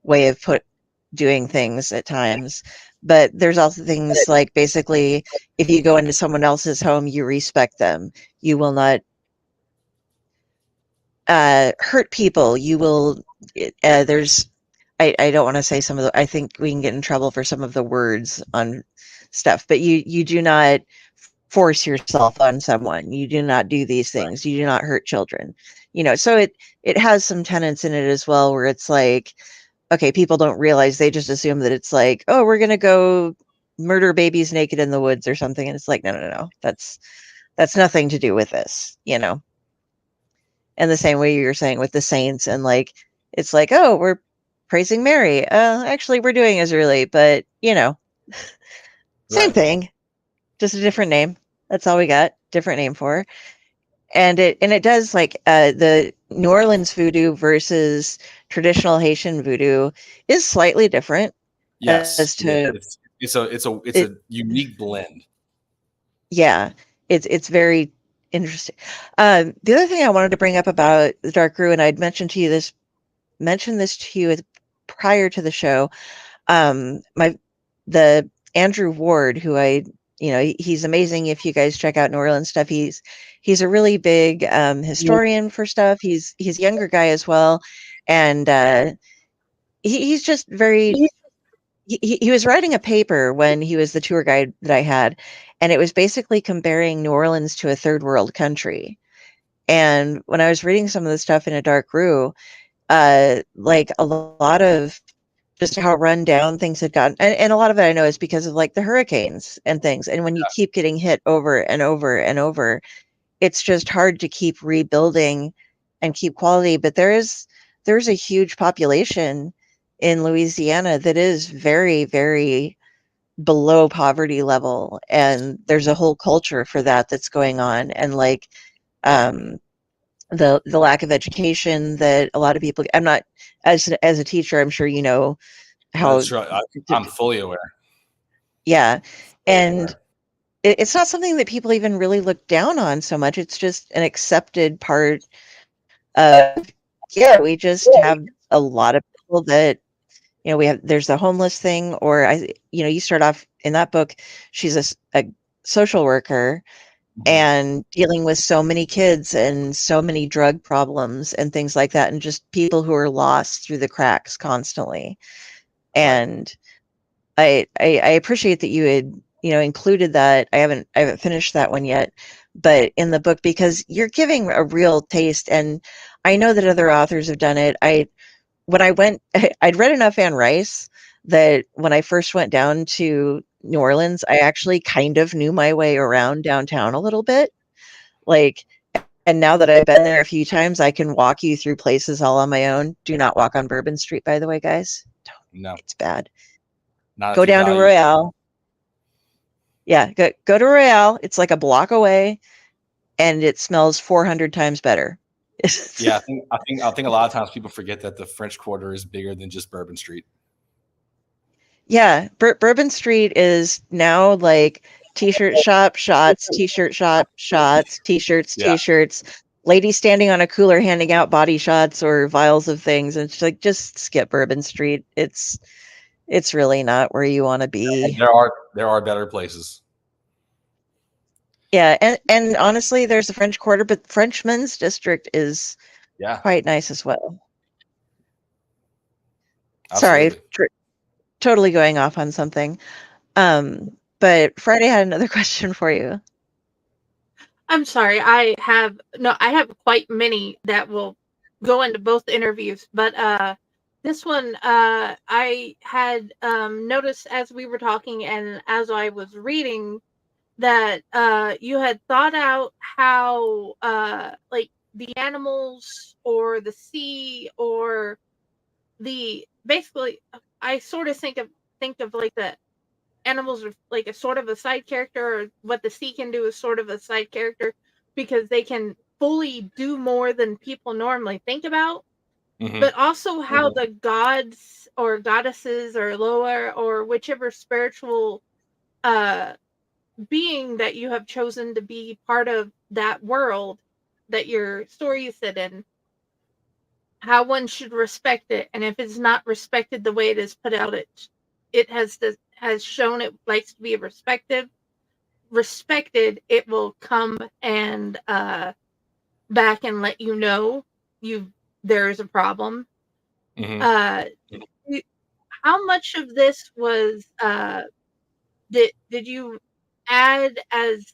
way of doing things at times. But there's also things like basically if you go into someone else's home, you respect them. You will not hurt people. You will, I don't want to say some of the, I think we can get in trouble for some of the words on stuff, but you do not force yourself on someone. You do not do these things. You do not hurt children. So it has some tenets in it as well, where it's like, okay, people don't realize, they just assume that it's like, oh, we're gonna go murder babies naked in the woods or something, and it's like, no, no, no, that's nothing to do with this. And the same way you're saying with the saints, and like, it's like, oh, we're praising Mary. Actually, we're doing Israeli, but same Right. thing, just a different name. That's all we got. Different name for. And it does, like, the New Orleans voodoo versus traditional Haitian voodoo is slightly different as Yes. to It's it. a unique blend. Yeah, it's very interesting. The other thing I wanted to bring up about the Dark Brew, and I'd mentioned this to you prior to the show. The Andrew Ward, who he's amazing. If you guys check out New Orleans stuff, he's a really big historian for stuff. He's a younger guy as well, and he's just very. He was writing a paper when he was the tour guide that I had, and it was basically comparing New Orleans to a third world country. And when I was reading some of the stuff in A Dark Brew, like a lot of just how run down things had gotten, and a lot of it I know is because of like the hurricanes and things. And when you keep getting hit over and over and over, it's just hard to keep rebuilding and keep quality. But there's a huge population in Louisiana that is very, very below poverty level, and there's a whole culture for that that's going on. And like, um the lack of education that a lot of people, I'm not, as a teacher, I'm sure how. That's right. I'm fully aware. Yeah. And it's not something that people even really look down on so much. It's just an accepted part of, yeah, we just have a lot of people that, there's the homeless thing, or you start off in that book, she's a social worker, and dealing with so many kids and so many drug problems and things like that, and just people who are lost through the cracks constantly. And I appreciate that you had included that. I haven't finished that one yet, but in the book, because you're giving a real taste. And I know that other authors have done it. When I went, I'd read enough Anne Rice that when I first went down to New Orleans, I actually kind of knew my way around downtown a little bit. Like, and now that I've been there a few times, I can walk you through places all on my own. Do not walk on Bourbon Street, by the way, guys. No, it's bad. not Go if you down to value. Royale. Yeah, go to Royale. It's like a block away, and it smells 400 times better. Yeah, I think a lot of times people forget that the French Quarter is bigger than just Bourbon Street. Yeah, Bourbon Street is now like t-shirt shop, shots, t-shirt shop, shots, t-shirts, Yeah. t-shirts, ladies standing on a cooler handing out body shots or vials of things. And it's like, just skip Bourbon Street. It's really not where you want to be. There are better places. Yeah, and honestly, there's the French Quarter, but Frenchman's District is quite nice as well. Absolutely. Sorry, totally going off on something. But Friday had another question for you. I'm sorry. I have quite many that will go into both interviews, but this one I had noticed as we were talking and as I was reading that you had thought out how like the animals or the sea or the basically I sort of think of like the animals are like a sort of a side character, or what the sea can do is sort of a side character because they can fully do more than people normally think about. But also how the gods or goddesses or lower or whichever spiritual being that you have chosen to be part of that world that your story is set in, how one should respect it, and if it's not respected the way it is put out, it has shown it likes to be respected, it will come and back and let you know there is a problem. How much of this was did you add as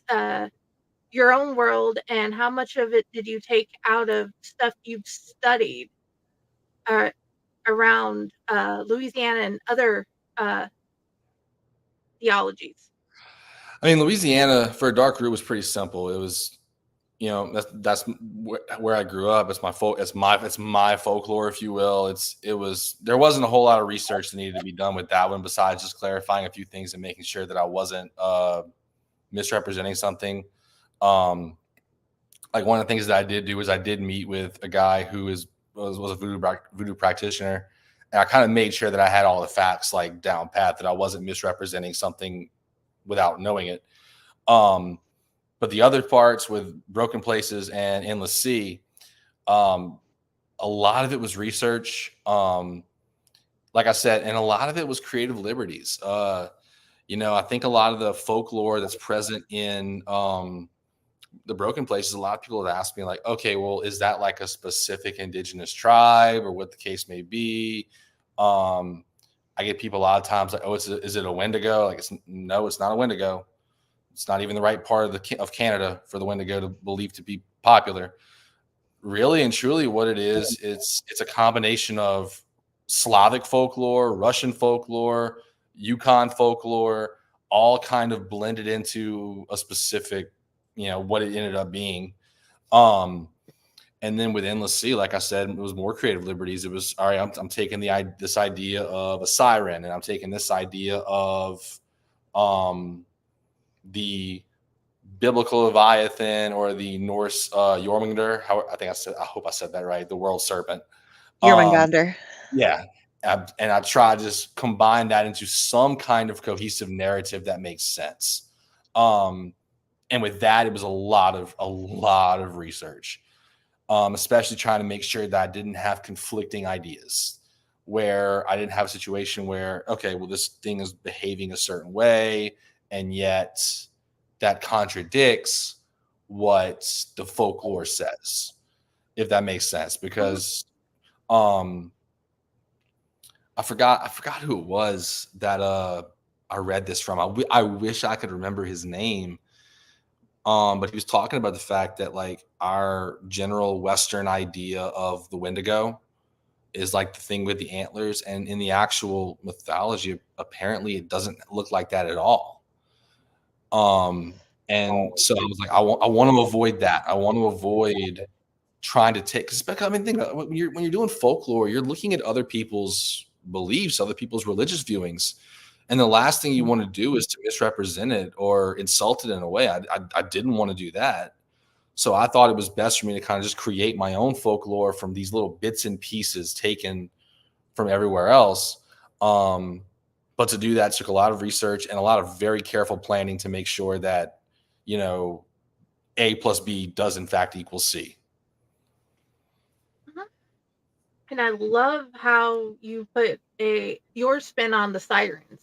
your own world, and how much of it did you take out of stuff you've studied uh, around Louisiana and other theologies? I mean, Louisiana for a dark root was pretty simple. It was, that's where I grew up. It's my folklore, if you will. There wasn't a whole lot of research that needed to be done with that one, besides just clarifying a few things and making sure that I wasn't misrepresenting something. Like one of the things that I did do is I did meet with a guy who was a voodoo practitioner, and I kind of made sure that I had all the facts like down pat, that I wasn't misrepresenting something without knowing it. But the other parts with Broken Places and Endless Sea, a lot of it was research. Like I said, and a lot of it was creative liberties. I think a lot of the folklore that's present in the Broken Places, a lot of people have asked me like, okay, well, is that like a specific indigenous tribe or what the case may be? I get people a lot of times like, oh, is it a Wendigo? Like, no, it's not a Wendigo. It's not even the right part of Canada for the Wendigo to believe to be popular. Really and truly, what it is, it's a combination of Slavic folklore, Russian folklore, Yukon folklore, all kind of blended into a specific, what it ended up being. And then with Endless Sea, like I said, it was more creative liberties. It was, all right, I'm taking this idea of a siren, and I'm taking this idea of the biblical Leviathan, or the Norse Jormungandr. I hope I said that right. The world serpent. Jormungandr. Yeah. And I try to just combine that into some kind of cohesive narrative that makes sense. And with that, it was a lot of research. Especially trying to make sure that I didn't have conflicting ideas, where I didn't have a situation where, okay, well, this thing is behaving a certain way, and yet that contradicts what the folklore says, if that makes sense. Because I forgot who it was that I read this from. I wish I could remember his name. But he was talking about the fact that like our general Western idea of the Wendigo is like the thing with the antlers, and in the actual mythology, apparently it doesn't look like that at all. And so I was like, I want to avoid that. I want to avoid trying to take, because I mean, think about it, when you're doing folklore, you're looking at other people's beliefs, other people's religious viewings. And the last thing you want to do is to misrepresent it or insult it in a way. I didn't want to do that. So I thought it was best for me to kind of just create my own folklore from these little bits and pieces taken from everywhere else. But to do that took a lot of research and a lot of very careful planning to make sure that, A plus B does in fact equal C. And I love how you put your spin on the sirens,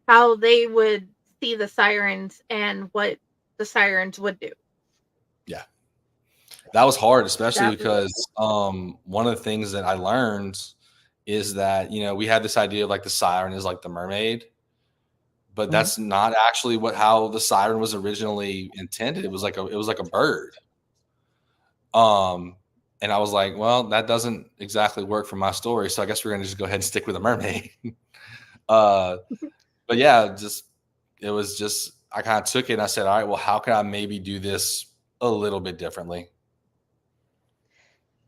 how they would see the sirens and what the sirens would do. Yeah, that was hard, especially because one of the things that I learned is that, we had this idea of like the siren is like the mermaid, but that's not actually how the siren was originally intended. It was like a bird. And I was like, well, that doesn't exactly work for my story, so I guess we're going to just go ahead and stick with a mermaid. But yeah, it was just, I kind of took it and I said, all right, well, how can I maybe do this a little bit differently?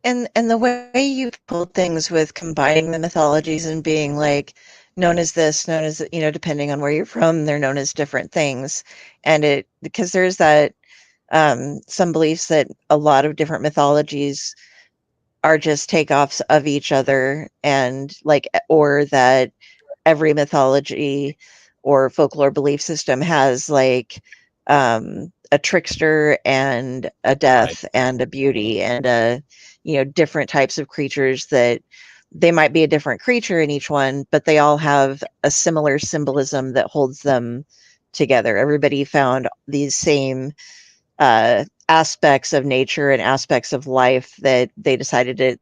And the way you pulled things with combining the mythologies and being like known as this, known as, depending on where you're from, they're known as different things. And because there's that, some beliefs that a lot of different mythologies are just takeoffs of each other, and like, or that every mythology or folklore belief system has like a trickster and a death and a beauty and different types of creatures, that they might be a different creature in each one, but they all have a similar symbolism that holds them together. Everybody found these same aspects of nature and aspects of life that they decided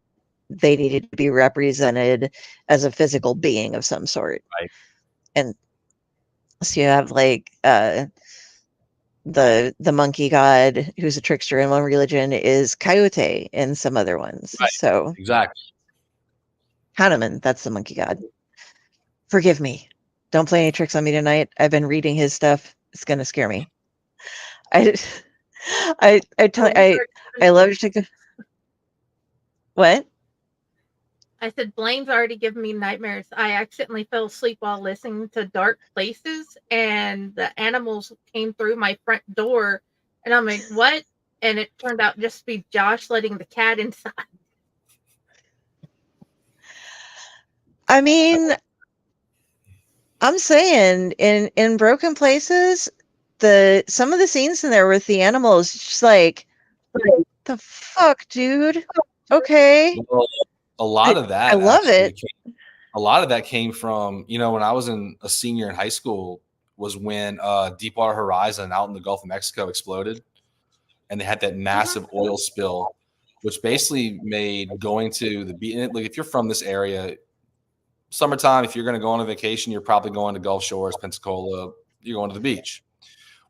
they needed to be represented as a physical being of some sort. Right. And so you have like the monkey god who's a trickster in one religion is Coyote in some other ones. Right. So Exactly. Hanuman, that's the monkey god. Forgive me. Don't play any tricks on me tonight. I've been reading his stuff. It's gonna scare me. I I love to go. What? I said Blaine's already given me nightmares. I accidentally fell asleep while listening to Dark Places, and the animals came through my front door, and I'm like, "What?" And it turned out just to be Josh letting the cat inside. I mean, I'm saying in Broken Places, some of the scenes in there with the animals, just like, the fuck, dude. Okay, Well, a lot of I that love actually it. a lot of that came from, when I was a senior in high school was when Deepwater Horizon out in the Gulf of Mexico exploded, and they had that massive oil spill, which basically made going to the beach. Like, if you're from this area, summertime, if you're going to go on a vacation, you're probably going to Gulf Shores, Pensacola, you're going to the beach.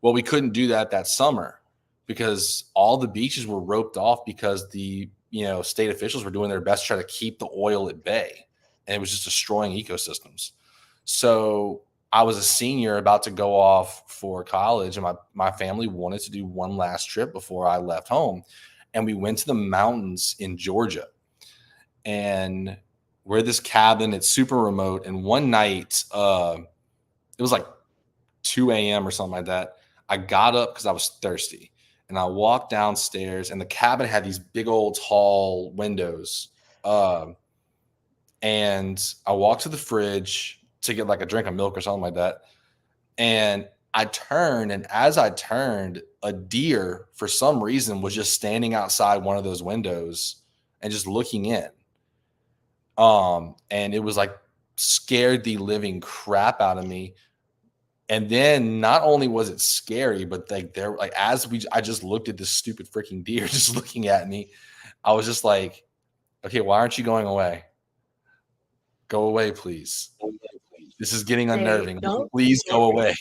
Well, we couldn't do that summer because all the beaches were roped off because the state officials were doing their best to try to keep the oil at bay, and it was just destroying ecosystems. So I was a senior about to go off for college, and my family wanted to do one last trip before I left home, and we went to the mountains in Georgia, and we're at this cabin. It's super remote, and one night it was like 2 a.m. or something like that. I got up because I was thirsty, and I walked downstairs, and the cabin had these big old tall windows. And I walked to the fridge to get like a drink of milk or something like that. And I turned, and as I turned, a deer for some reason was just standing outside one of those windows and just looking in. And it was like scared the living crap out of me. And then not only was it scary, but I just looked at this stupid freaking deer just looking at me. I was just like, okay, why aren't you going away? Go away, please. This is getting unnerving. Please go away.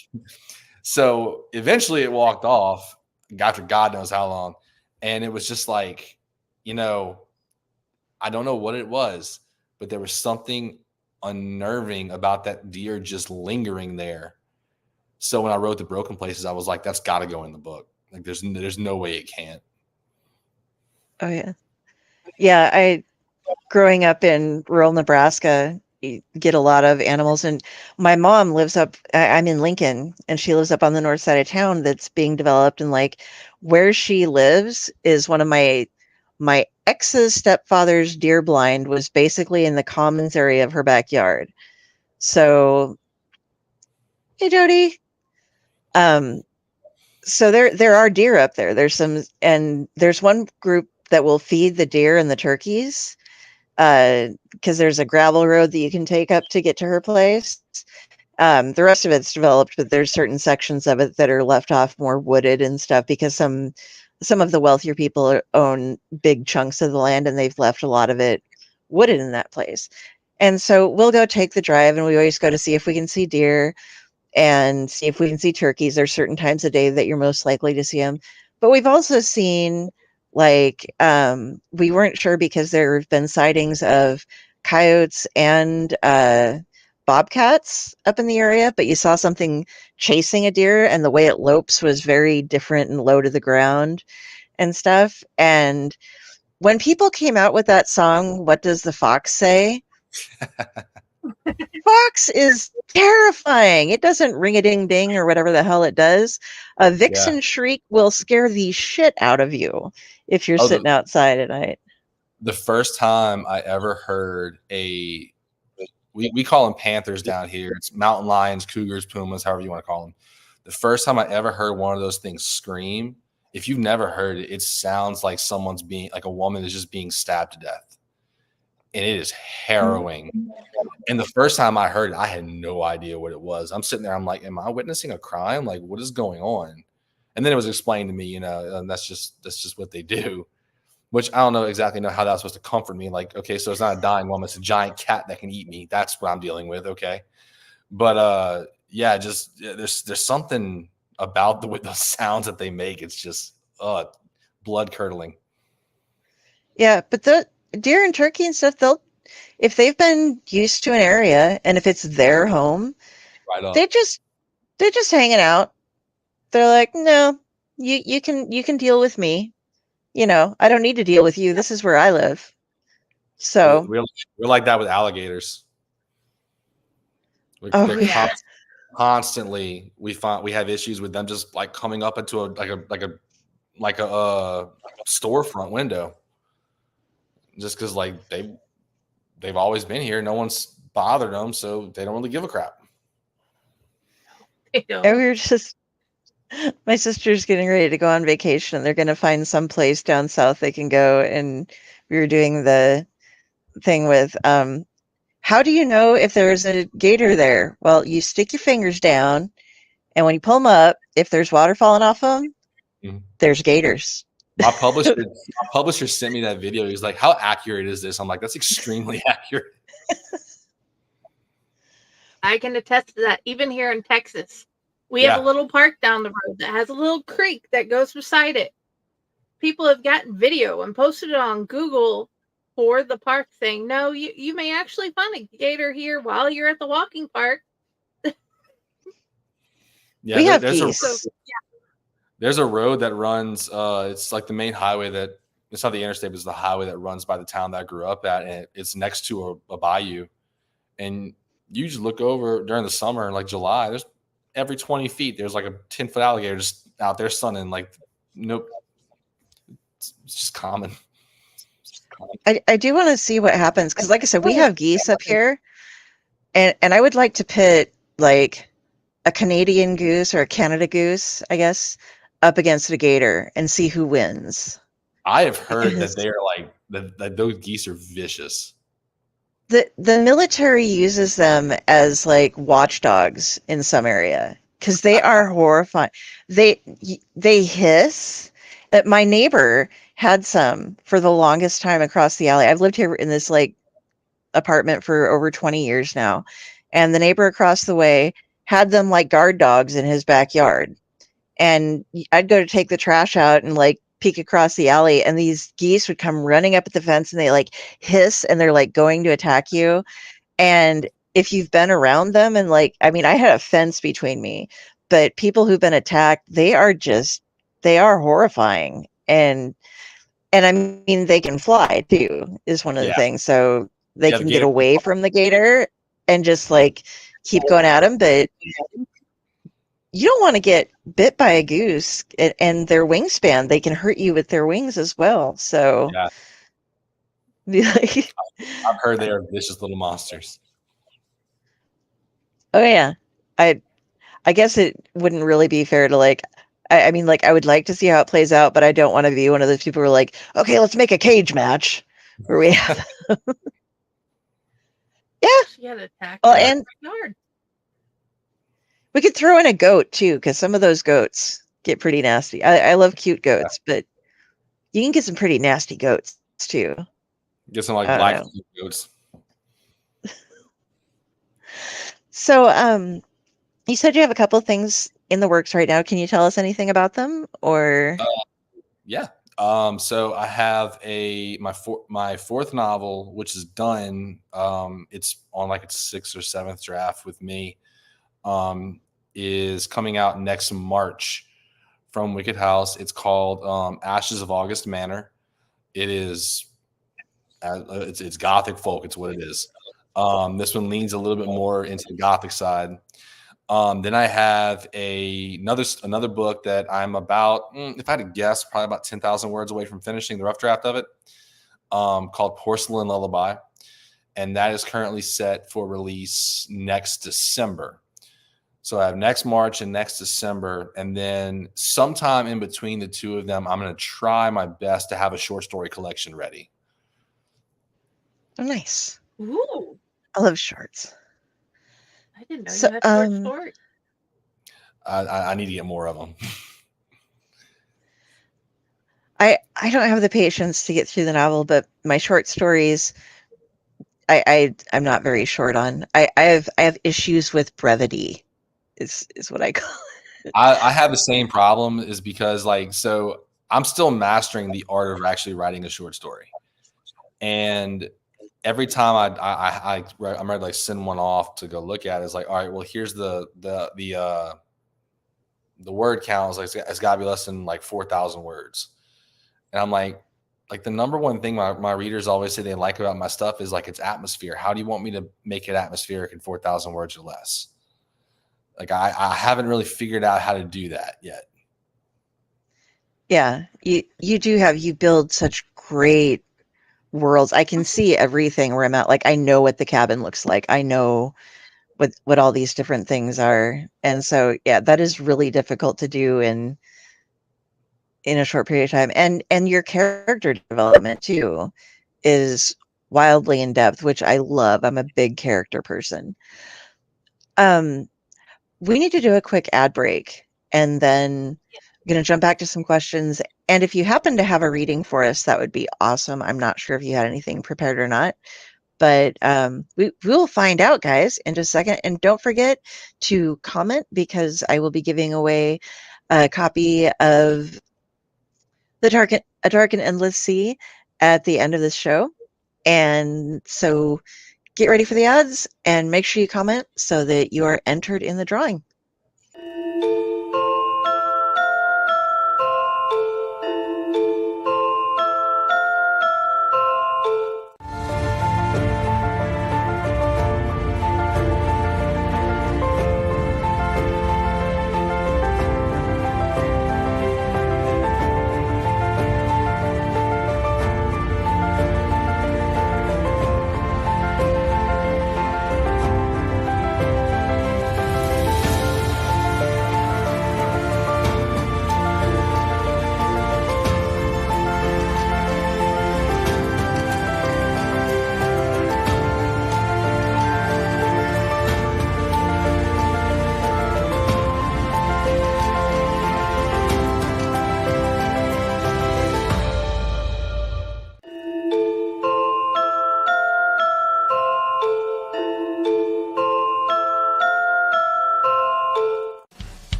So eventually it walked off, after God knows how long. And it was just like, I don't know what it was, but there was something unnerving about that deer just lingering there. So when I wrote The Broken Places, I was like, that's got to go in the book. Like, there's no way it can't. Oh yeah. Yeah, growing up in rural Nebraska, you get a lot of animals, and my mom lives I'm in Lincoln, and she lives up on the north side of town that's being developed, and like where she lives is one of my ex's stepfather's deer blind was basically in the commons area of her backyard. So, hey Jody. So there are deer up there. There's one group that will feed the deer and the turkeys, because there's a gravel road that you can take up to get to her place. The rest of it's developed, but there's certain sections of it that are left off, more wooded and stuff, because some of the wealthier people own big chunks of the land, and they've left a lot of it wooded in that place. And so we'll go take the drive, and we always go to see if we can see deer and see if we can see turkeys. There's certain times of day that you're most likely to see them. But we've also seen, like, we weren't sure because there have been sightings of coyotes and bobcats up in the area, but you saw something chasing a deer, and the way it lopes was very different and low to the ground and stuff. And when people came out with that song, What Does the Fox Say? Fox is terrifying. It doesn't ring a ding ding or whatever the hell it does. A vixen shriek will scare the shit out of you if you're sitting outside at night. The first time I ever heard we call them panthers down here. It's mountain lions, cougars, pumas, however you want to call them. The first time I ever heard one of those things scream, if you've never heard it, it sounds like a woman is just being stabbed to death. And it is harrowing. And the first time I heard it, I had no idea what it was. I'm sitting there, I'm like, am I witnessing a crime? Like, what is going on? And then it was explained to me, and that's just what they do, which I don't exactly know how that was supposed to comfort me. Like, okay, so it's not a dying woman, it's a giant cat that can eat me. That's what I'm dealing with. Okay. But there's something about the sounds that they make. It's just blood curdling. Yeah, but the deer and turkey and stuff, if they've been used to an area and if it's their home, Right up. they're just hanging out. They're like, no, you can deal with me. I don't need to deal with you. This is where I live. So We're like that with alligators. They're yeah. constantly we have issues with them just like coming up into a storefront window, just because like they've always been here. No one's bothered them, so they don't really give a crap. They and don't. we were just my sister's getting ready to go on vacation. They're going to find some place down south they can go, and we were doing the thing with how do you know if there's a gator there? Well, you stick your fingers down, and when you pull them up, if there's water falling off them, there's gators. My publisher sent me that video. He's like, "How accurate is this?" I'm like, "That's extremely accurate." I can attest to that. Even here in Texas, we have a little park down the road that has a little creek that goes beside it. People have gotten video and posted it on Google for the park saying, no, you may actually find a gator here while you're at the walking park. Yeah, we have geese. There's a road that runs, it's like the main highway it's not the interstate, but it's the highway that runs by the town that I grew up at, and it's next to a bayou. And you just look over during the summer, like July, there's every 20 feet, there's like a 10-foot alligator just out there sunning. Like, nope. It's just common. I do want to see what happens, because like I said, we have geese up here, and I would like to pit like a Canadian goose or a Canada goose, I guess, up against a gator and see who wins. I have heard that they are like that those geese are vicious. The military uses them as like watchdogs in some area because they are horrifying. They hiss. My neighbor had some for the longest time across the alley. I've lived here in this like apartment for over 20 years now, and the neighbor across the way had them like guard dogs in his backyard. And I'd go to take the trash out and like peek across the alley, and these geese would come running up at the fence and they like hiss and they're like going to attack you. And if you've been around them, and like, I mean, I had a fence between me, but people who've been attacked, they are horrifying. And I mean, they can fly too, is one of the things. So they can get away from the gator and just like keep going at them. But you don't want to get bit by a goose, and their wingspan, they can hurt you with their wings as well. So I've heard they are vicious little monsters. Oh yeah. I guess it wouldn't really be fair to like, I mean, like, I would like to see how it plays out, but I don't want to be one of those people who are like, okay, let's make a cage match where we have attack. Well, and we could throw in a goat too, because some of those goats get pretty nasty. I love cute goats, but you can get some pretty nasty goats too. Get some like black goats. So, you said you have a couple things in the works right now. Can you tell us anything about them, or? Yeah. So I have my fourth novel, which is done. It's on like its 6th or 7th draft with me. Is coming out next March from Wicked House. It's called Ashes of August Manor. It is it's gothic folk. It's what it is. This one leans a little bit more into the gothic side. Then I have another book that I'm about, if I had to guess, probably about 10,000 words away from finishing the rough draft of it, called Porcelain Lullaby. And that is currently set for release next December. So I have next March and next December. And then sometime in between the two of them, I'm going to try my best to have a short story collection ready. Oh, nice. Ooh. I love shorts. I didn't know you had short stories. I need to get more of them. I don't have the patience to get through the novel, but my short stories, I'm not very short on. I have issues with brevity, is what I call it. I have the same problem is because so I'm still mastering the art of actually writing a short story. And every time I'm ready to like send one off to go look at it, it's like, all right, well, here's the word count is like, it's gotta be less than like 4,000 words. And I'm like the number one thing my readers always say they like about my stuff is like its atmosphere. How do you want me to make it atmospheric in 4,000 words or less? Like I haven't really figured out how to do that yet. Yeah, you build such great worlds. I can see everything where I'm at. Like I know what the cabin looks like. I know what all these different things are. And so yeah, that is really difficult to do in a short period of time. And your character development too is wildly in depth, which I love. I'm a big character person. We need to do a quick ad break, and then I'm going to jump back to some questions. And if you happen to have a reading for us, that would be awesome. I'm not sure if you had anything prepared or not, but we will find out, guys, in just a second. And don't forget to comment, because I will be giving away a copy of A Dark and Endless Sea at the end of this show. And so get ready for the ads and make sure you comment so that you are entered in the drawing.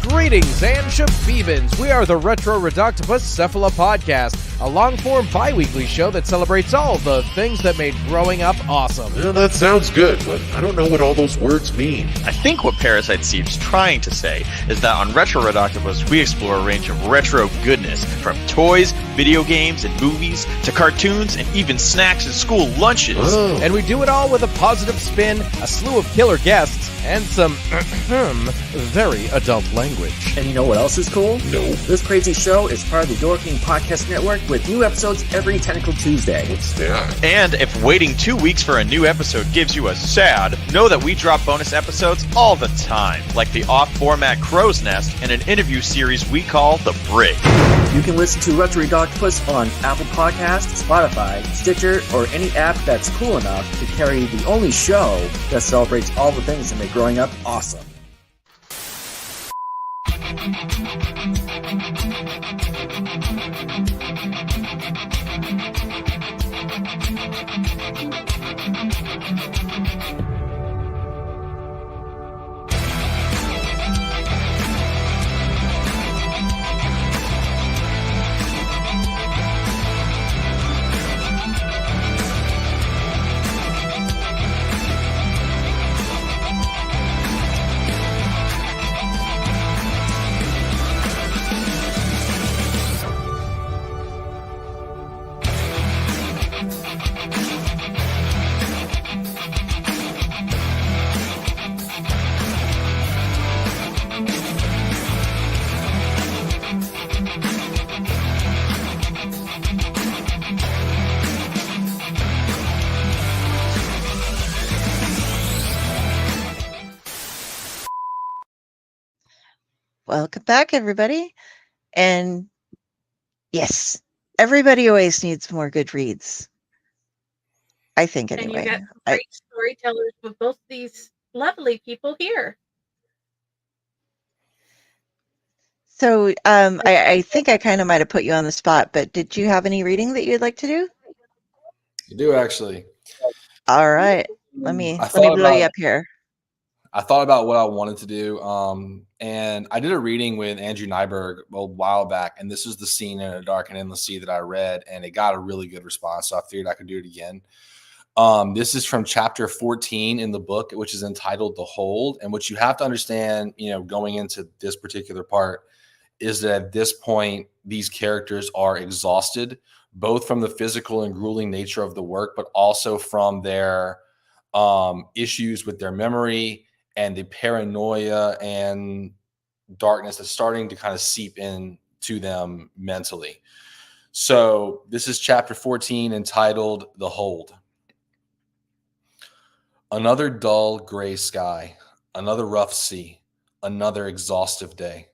Greetings and shabibans. We are the Retro Reductopus Cephala Podcast, a long-form bi-weekly show that celebrates all the things that made growing up awesome. Yeah, that sounds good, but I don't know what all those words mean. I think what Parasite seems trying to say is that on Retro Redoctopus, we explore a range of retro goodness, from toys, video games, and movies, to cartoons, and even snacks and school lunches. Oh. And we do it all with a positive spin, a slew of killer guests, and some very adult language. And you know what else is cool? No. This crazy show is part of the Door King Podcast Network with new episodes every Tentacle Tuesday. What's that? And if waiting 2 weeks for a new episode gives you a sad, know that we drop bonus episodes all the time, like the off-format Crow's Nest and an interview series we call The Brig. You can listen to Retro Redoctopus on Apple Podcasts, Spotify, Stitcher, or any app that's cool enough to carry the only show that celebrates all the things that make growing up awesome. Welcome back, everybody. And yes, everybody always needs more good reads. I think And anyway. you got great storytellers with both these lovely people here. So I think I kind of might have put you on the spot, but did you have any reading that you'd like to do? I do actually. All right. Let me I blow thought you about- up here. I thought about what I wanted to do, and I did a reading with Andrew Nyberg a while back, and this is the scene in A Dark and Endless Sea that I read, and it got a really good response, so I figured I could do it again. This is from chapter 14 in the book, which is entitled The Hold, and what you have to understand, going into this particular part, is that at this point, these characters are exhausted, both from the physical and grueling nature of the work, but also from their issues with their memory and the paranoia and darkness that's starting to kind of seep in to them mentally. So this is chapter 14 entitled The Hold. Another dull gray sky, another rough sea, another exhaustive day.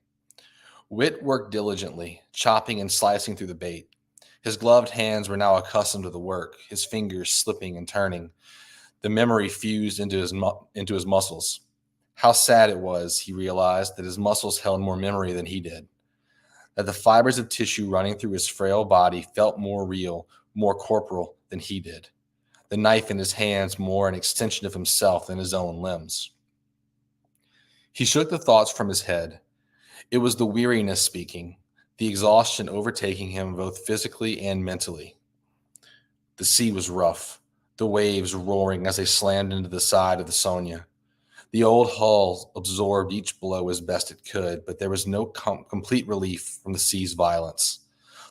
Whit worked diligently, chopping and slicing through the bait. His gloved hands were now accustomed to the work, his fingers slipping and turning. The memory fused into his muscles. How sad it was, he realized, that his muscles held more memory than he did. That the fibers of tissue running through his frail body felt more real, more corporal than he did. The knife in his hands more an extension of himself than his own limbs. He shook the thoughts from his head. It was the weariness speaking, the exhaustion overtaking him both physically and mentally. The sea was rough, the waves roaring as they slammed into the side of the Sonia. The old hull absorbed each blow as best it could, but there was no complete relief from the sea's violence.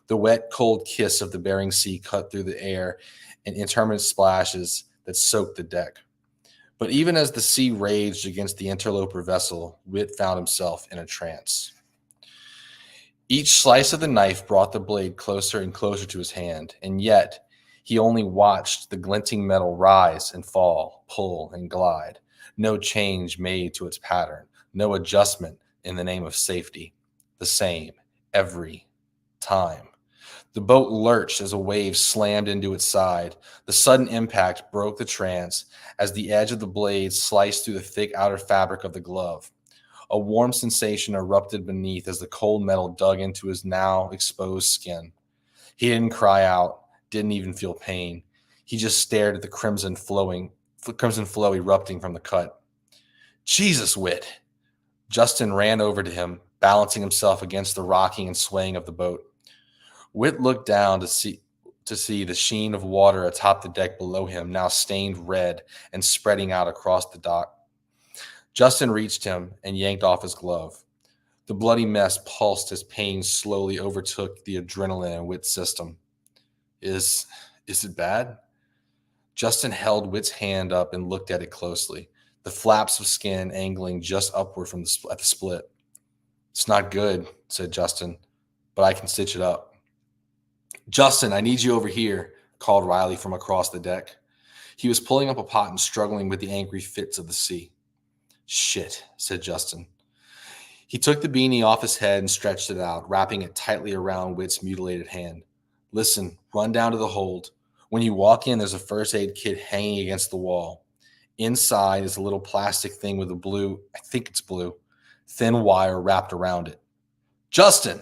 The wet, cold kiss of the Bering Sea cut through the air in intermittent splashes that soaked the deck. But even as the sea raged against the interloper vessel, Whit found himself in a trance. Each slice of the knife brought the blade closer and closer to his hand, and yet he only watched the glinting metal rise and fall, pull and glide. No change made to its pattern, no adjustment in the name of safety. The same every time. The boat lurched as a wave slammed into its side. The sudden impact broke the trance as the edge of the blade sliced through the thick outer fabric of the glove. A warm sensation erupted beneath as the cold metal dug into his now exposed skin. He didn't cry out, didn't even feel pain. He just stared at the crimson flow erupting from the cut. Jesus, Whit! Justin ran over to him, balancing himself against the rocking and swaying of the boat. Whit looked down to see the sheen of water atop the deck below him, now stained red and spreading out across the dock. Justin reached him and yanked off his glove. The bloody mess pulsed as pain slowly overtook the adrenaline in Whit's system. Is it bad? Justin held Whit's hand up and looked at it closely, the flaps of skin angling just upward at the split. It's not good, said Justin, but I can stitch it up. Justin, I need you over here, called Riley from across the deck. He was pulling up a pot and struggling with the angry fits of the sea. Shit, said Justin. He took the beanie off his head and stretched it out, wrapping it tightly around Whit's mutilated hand. Listen, run down to the hold. When you walk in, there's a first aid kit hanging against the wall. Inside is a little plastic thing with I think it's blue, thin wire wrapped around it. Justin!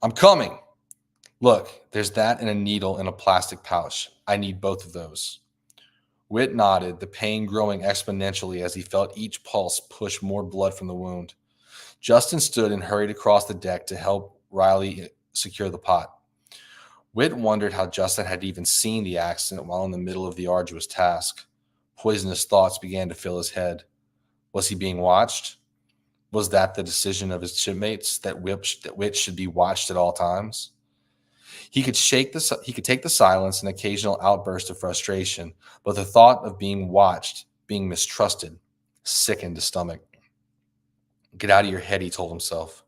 I'm coming! Look, there's that and a needle in a plastic pouch. I need both of those. Whit nodded, the pain growing exponentially as he felt each pulse push more blood from the wound. Justin stood and hurried across the deck to help Riley secure the pot. Whit wondered how Justin had even seen the accident while in the middle of the arduous task. Poisonous thoughts began to fill his head. Was he being watched? Was that the decision of his shipmates, that Whit should be watched at all times? He could take the silence and occasional outburst of frustration, but the thought of being watched, being mistrusted, sickened his stomach. Get out of your head, he told himself.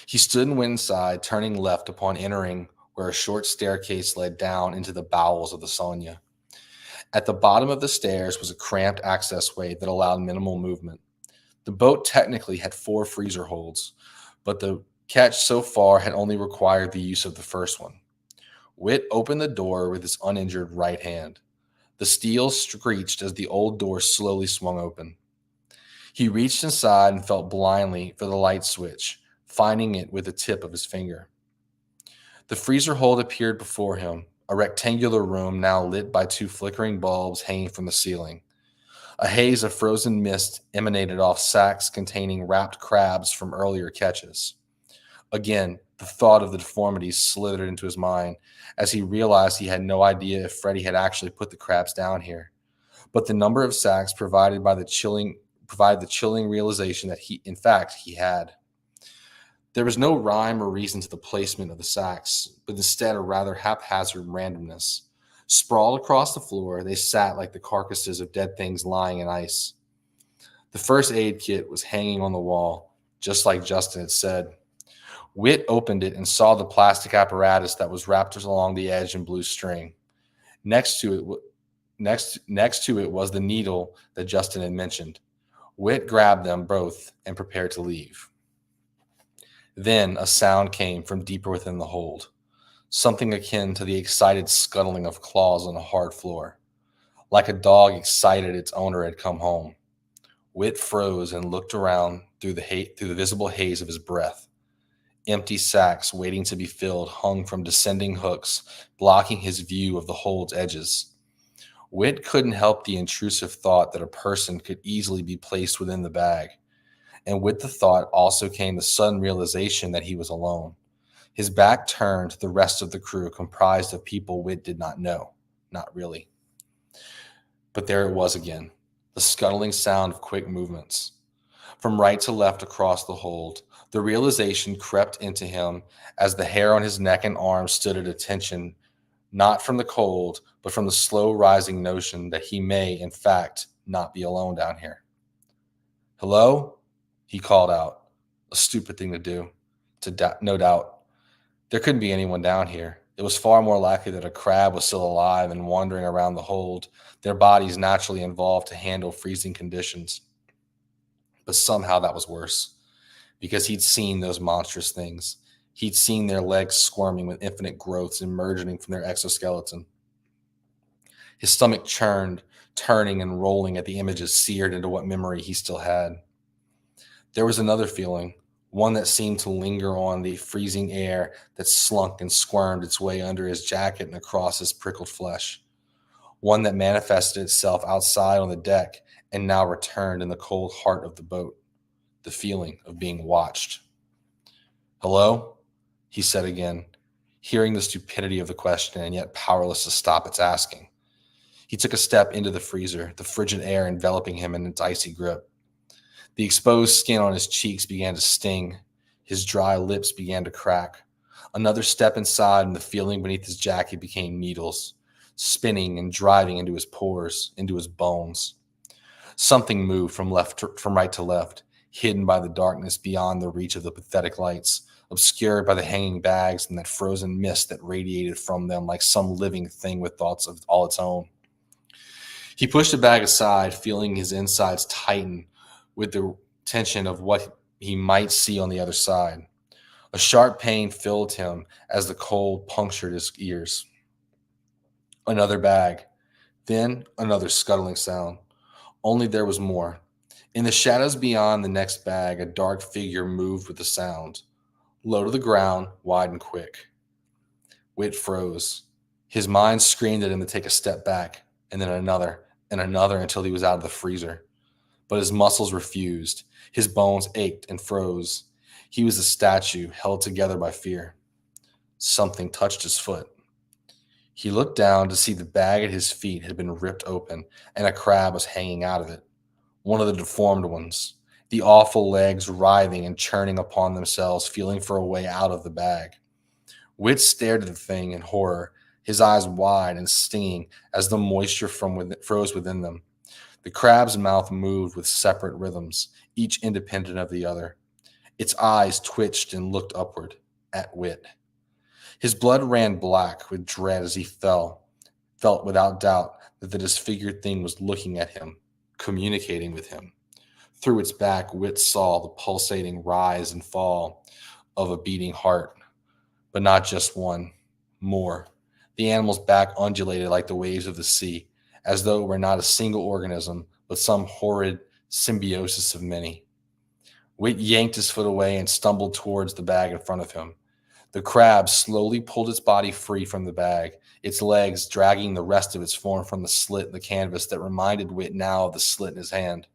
He stood and went inside, turning left upon entering where a short staircase led down into the bowels of the Sonia. At the bottom of the stairs was a cramped accessway that allowed minimal movement. The boat technically had 4 freezer holds, but the catch so far had only required the use of the first one. Whit opened the door with his uninjured right hand. The steel screeched as the old door slowly swung open. He reached inside and felt blindly for the light switch, finding it with the tip of his finger. The freezer hold appeared before him, a rectangular room now lit by 2 flickering bulbs hanging from the ceiling. A haze of frozen mist emanated off sacks containing wrapped crabs from earlier catches. Again, the thought of the deformities slithered into his mind as he realized he had no idea if Freddy had actually put the crabs down here. But the number of sacks provided the chilling realization that he had. There was no rhyme or reason to the placement of the sacks, but instead a rather haphazard randomness. Sprawled across the floor, they sat like the carcasses of dead things lying in ice. The first aid kit was hanging on the wall, just like Justin had said. Whit opened it and saw the plastic apparatus that was wrapped along the edge in blue string. Next to it was the needle that Justin had mentioned. Whit grabbed them both and prepared to leave. Then a sound came from deeper within the hold, something akin to the excited scuttling of claws on a hard floor. Like a dog excited its owner had come home. Whit froze and looked around through the visible haze of his breath. Empty sacks waiting to be filled hung from descending hooks, blocking his view of the hold's edges. Whit couldn't help the intrusive thought that a person could easily be placed within the bag. And with the thought also came the sudden realization that he was alone. His back turned to the rest of the crew, comprised of people Whit did not know. Not really. But there it was again, the scuttling sound of quick movements. From right to left across the hold, the realization crept into him as the hair on his neck and arms stood at attention, not from the cold, but from the slow rising notion that he may, in fact, not be alone down here. "Hello?" he called out. A stupid thing to do, no doubt. There couldn't be anyone down here. It was far more likely that a crab was still alive and wandering around the hold, their bodies naturally involved to handle freezing conditions. But somehow that was worse, because he'd seen those monstrous things. He'd seen their legs squirming with infinite growths emerging from their exoskeleton. His stomach churned, turning and rolling at the images seared into what memory he still had. There was another feeling, one that seemed to linger on the freezing air that slunk and squirmed its way under his jacket and across his prickled flesh. One that manifested itself outside on the deck and now returned in the cold heart of the boat. The feeling of being watched. "Hello?" he said again, hearing the stupidity of the question and yet powerless to stop its asking. He took a step into the freezer, the frigid air enveloping him in its icy grip. The exposed skin on his cheeks began to sting. His dry lips began to crack. Another step inside and the feeling beneath his jacket became needles, spinning and driving into his pores, into his bones. Something moved from right to left, hidden by the darkness beyond the reach of the pathetic lights, obscured by the hanging bags and that frozen mist that radiated from them like some living thing with thoughts of all its own. He pushed the bag aside, feeling his insides tighten with the tension of what he might see on the other side. A sharp pain filled him as the cold punctured his ears. Another bag, then another scuttling sound. Only there was more. In the shadows beyond the next bag, a dark figure moved with the sound. Low to the ground, wide and quick. Whit froze. His mind screamed at him to take a step back, and then another, until he was out of the freezer. But his muscles refused. His bones ached and froze. He was a statue held together by fear. Something touched his foot. He looked down to see the bag at his feet had been ripped open, and a crab was hanging out of it. One of the deformed ones, the awful legs writhing and churning upon themselves, feeling for a way out of the bag. Whit stared at the thing in horror, his eyes wide and stinging as the moisture froze within them. The crab's mouth moved with separate rhythms, each independent of the other. Its eyes twitched and looked upward at Whit. His blood ran black with dread as he felt without doubt that the disfigured thing was looking at him, communicating with him. Through its back, Whit saw the pulsating rise and fall of a beating heart, but not just one, more. The animal's back undulated like the waves of the sea, as though it were not a single organism, but some horrid symbiosis of many. Whit yanked his foot away and stumbled towards the bag in front of him. The crab slowly pulled its body free from the bag, its legs dragging the rest of its form from the slit in the canvas that reminded Whit now of the slit in his hand.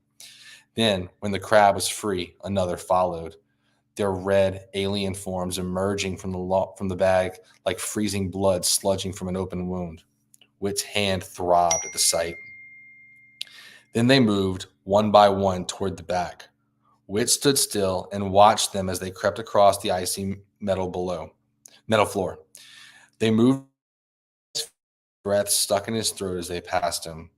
Then, when the crab was free, another followed, their red alien forms emerging from the bag like freezing blood sludging from an open wound. Whit's hand throbbed at the sight. Then they moved one by one toward the back. Whit stood still and watched them as they crept across the icy metal floor. They moved, breath stuck in his throat as they passed him,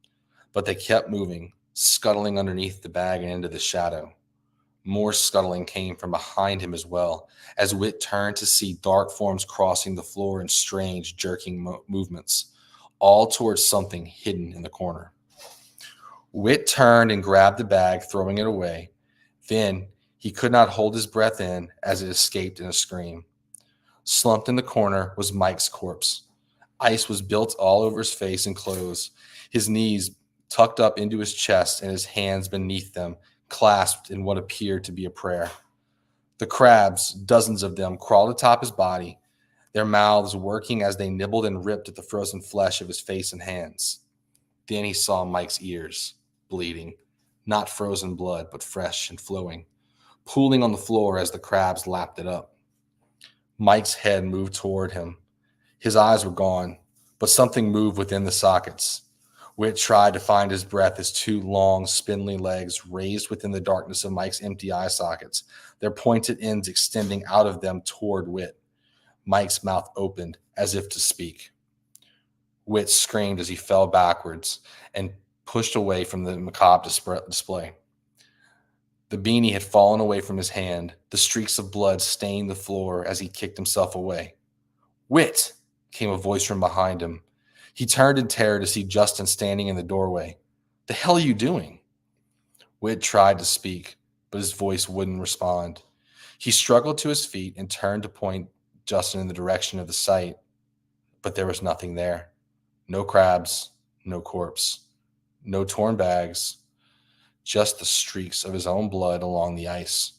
but they kept moving, scuttling underneath the bag and into the shadow. More scuttling came from behind him as well, as Whit turned to see dark forms crossing the floor in strange, jerking movements, all towards something hidden in the corner. Whit turned and grabbed the bag, throwing it away. Then he could not hold his breath in as it escaped in a scream. Slumped in the corner was Mike's corpse. Ice was built all over his face and clothes, his knees tucked up into his chest and his hands beneath them, clasped in what appeared to be a prayer. The crabs, dozens of them, crawled atop his body, their mouths working as they nibbled and ripped at the frozen flesh of his face and hands. Then he saw Mike's ears, bleeding, not frozen blood, but fresh and flowing, pooling on the floor as the crabs lapped it up. Mike's head moved toward him. His eyes were gone, but something moved within the sockets. Whit tried to find his breath as two long, spindly legs raised within the darkness of Mike's empty eye sockets, their pointed ends extending out of them toward Whit. Mike's mouth opened as if to speak. Whit screamed as he fell backwards and pushed away from the macabre display. The beanie had fallen away from his hand. The streaks of blood stained the floor as he kicked himself away. "Whit!" came a voice from behind him. He turned in terror to see Justin standing in the doorway. "The hell are you doing?" Whit tried to speak, but his voice wouldn't respond. He struggled to his feet and turned to point Justin in the direction of the site, but there was nothing there. No crabs, no corpse, no torn bags, just the streaks of his own blood along the ice.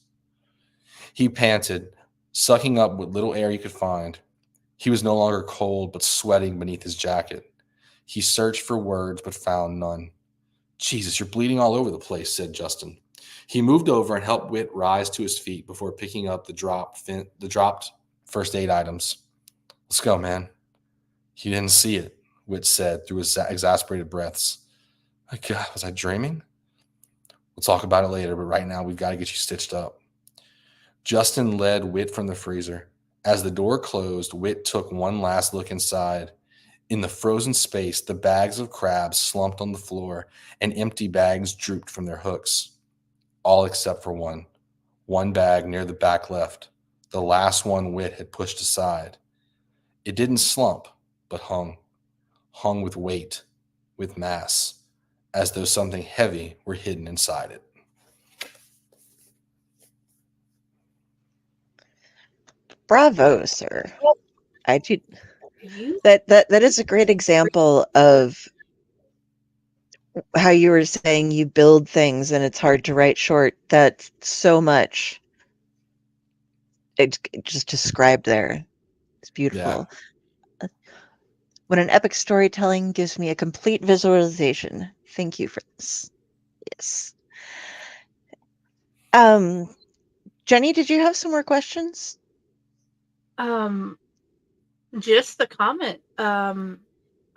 He panted, sucking up what little air he could find. He was no longer cold, but sweating beneath his jacket. He searched for words, but found none. "Jesus, you're bleeding all over the place," said Justin. He moved over and helped Whit rise to his feet before picking up the dropped first aid items. "Let's go, man." "You didn't see it," Whit said through his exasperated breaths. "My God, was I dreaming?" "We'll talk about it later, but right now we've got to get you stitched up." Justin led Whit from the freezer. As the door closed, Whit took one last look inside. In the frozen space, the bags of crabs slumped on the floor, and empty bags drooped from their hooks. All except for one. One bag near the back left, the last one Whit had pushed aside. It didn't slump, but hung with weight, with mass, as though something heavy were hidden inside it. Bravo, sir. I do. That is a great example of how you were saying you build things and it's hard to write short. That's so much. It's just described there. It's beautiful. Yeah. When an epic storytelling gives me a complete visualization. Thank you for this. Yes. Jenny, did you have some more questions? Just the comment.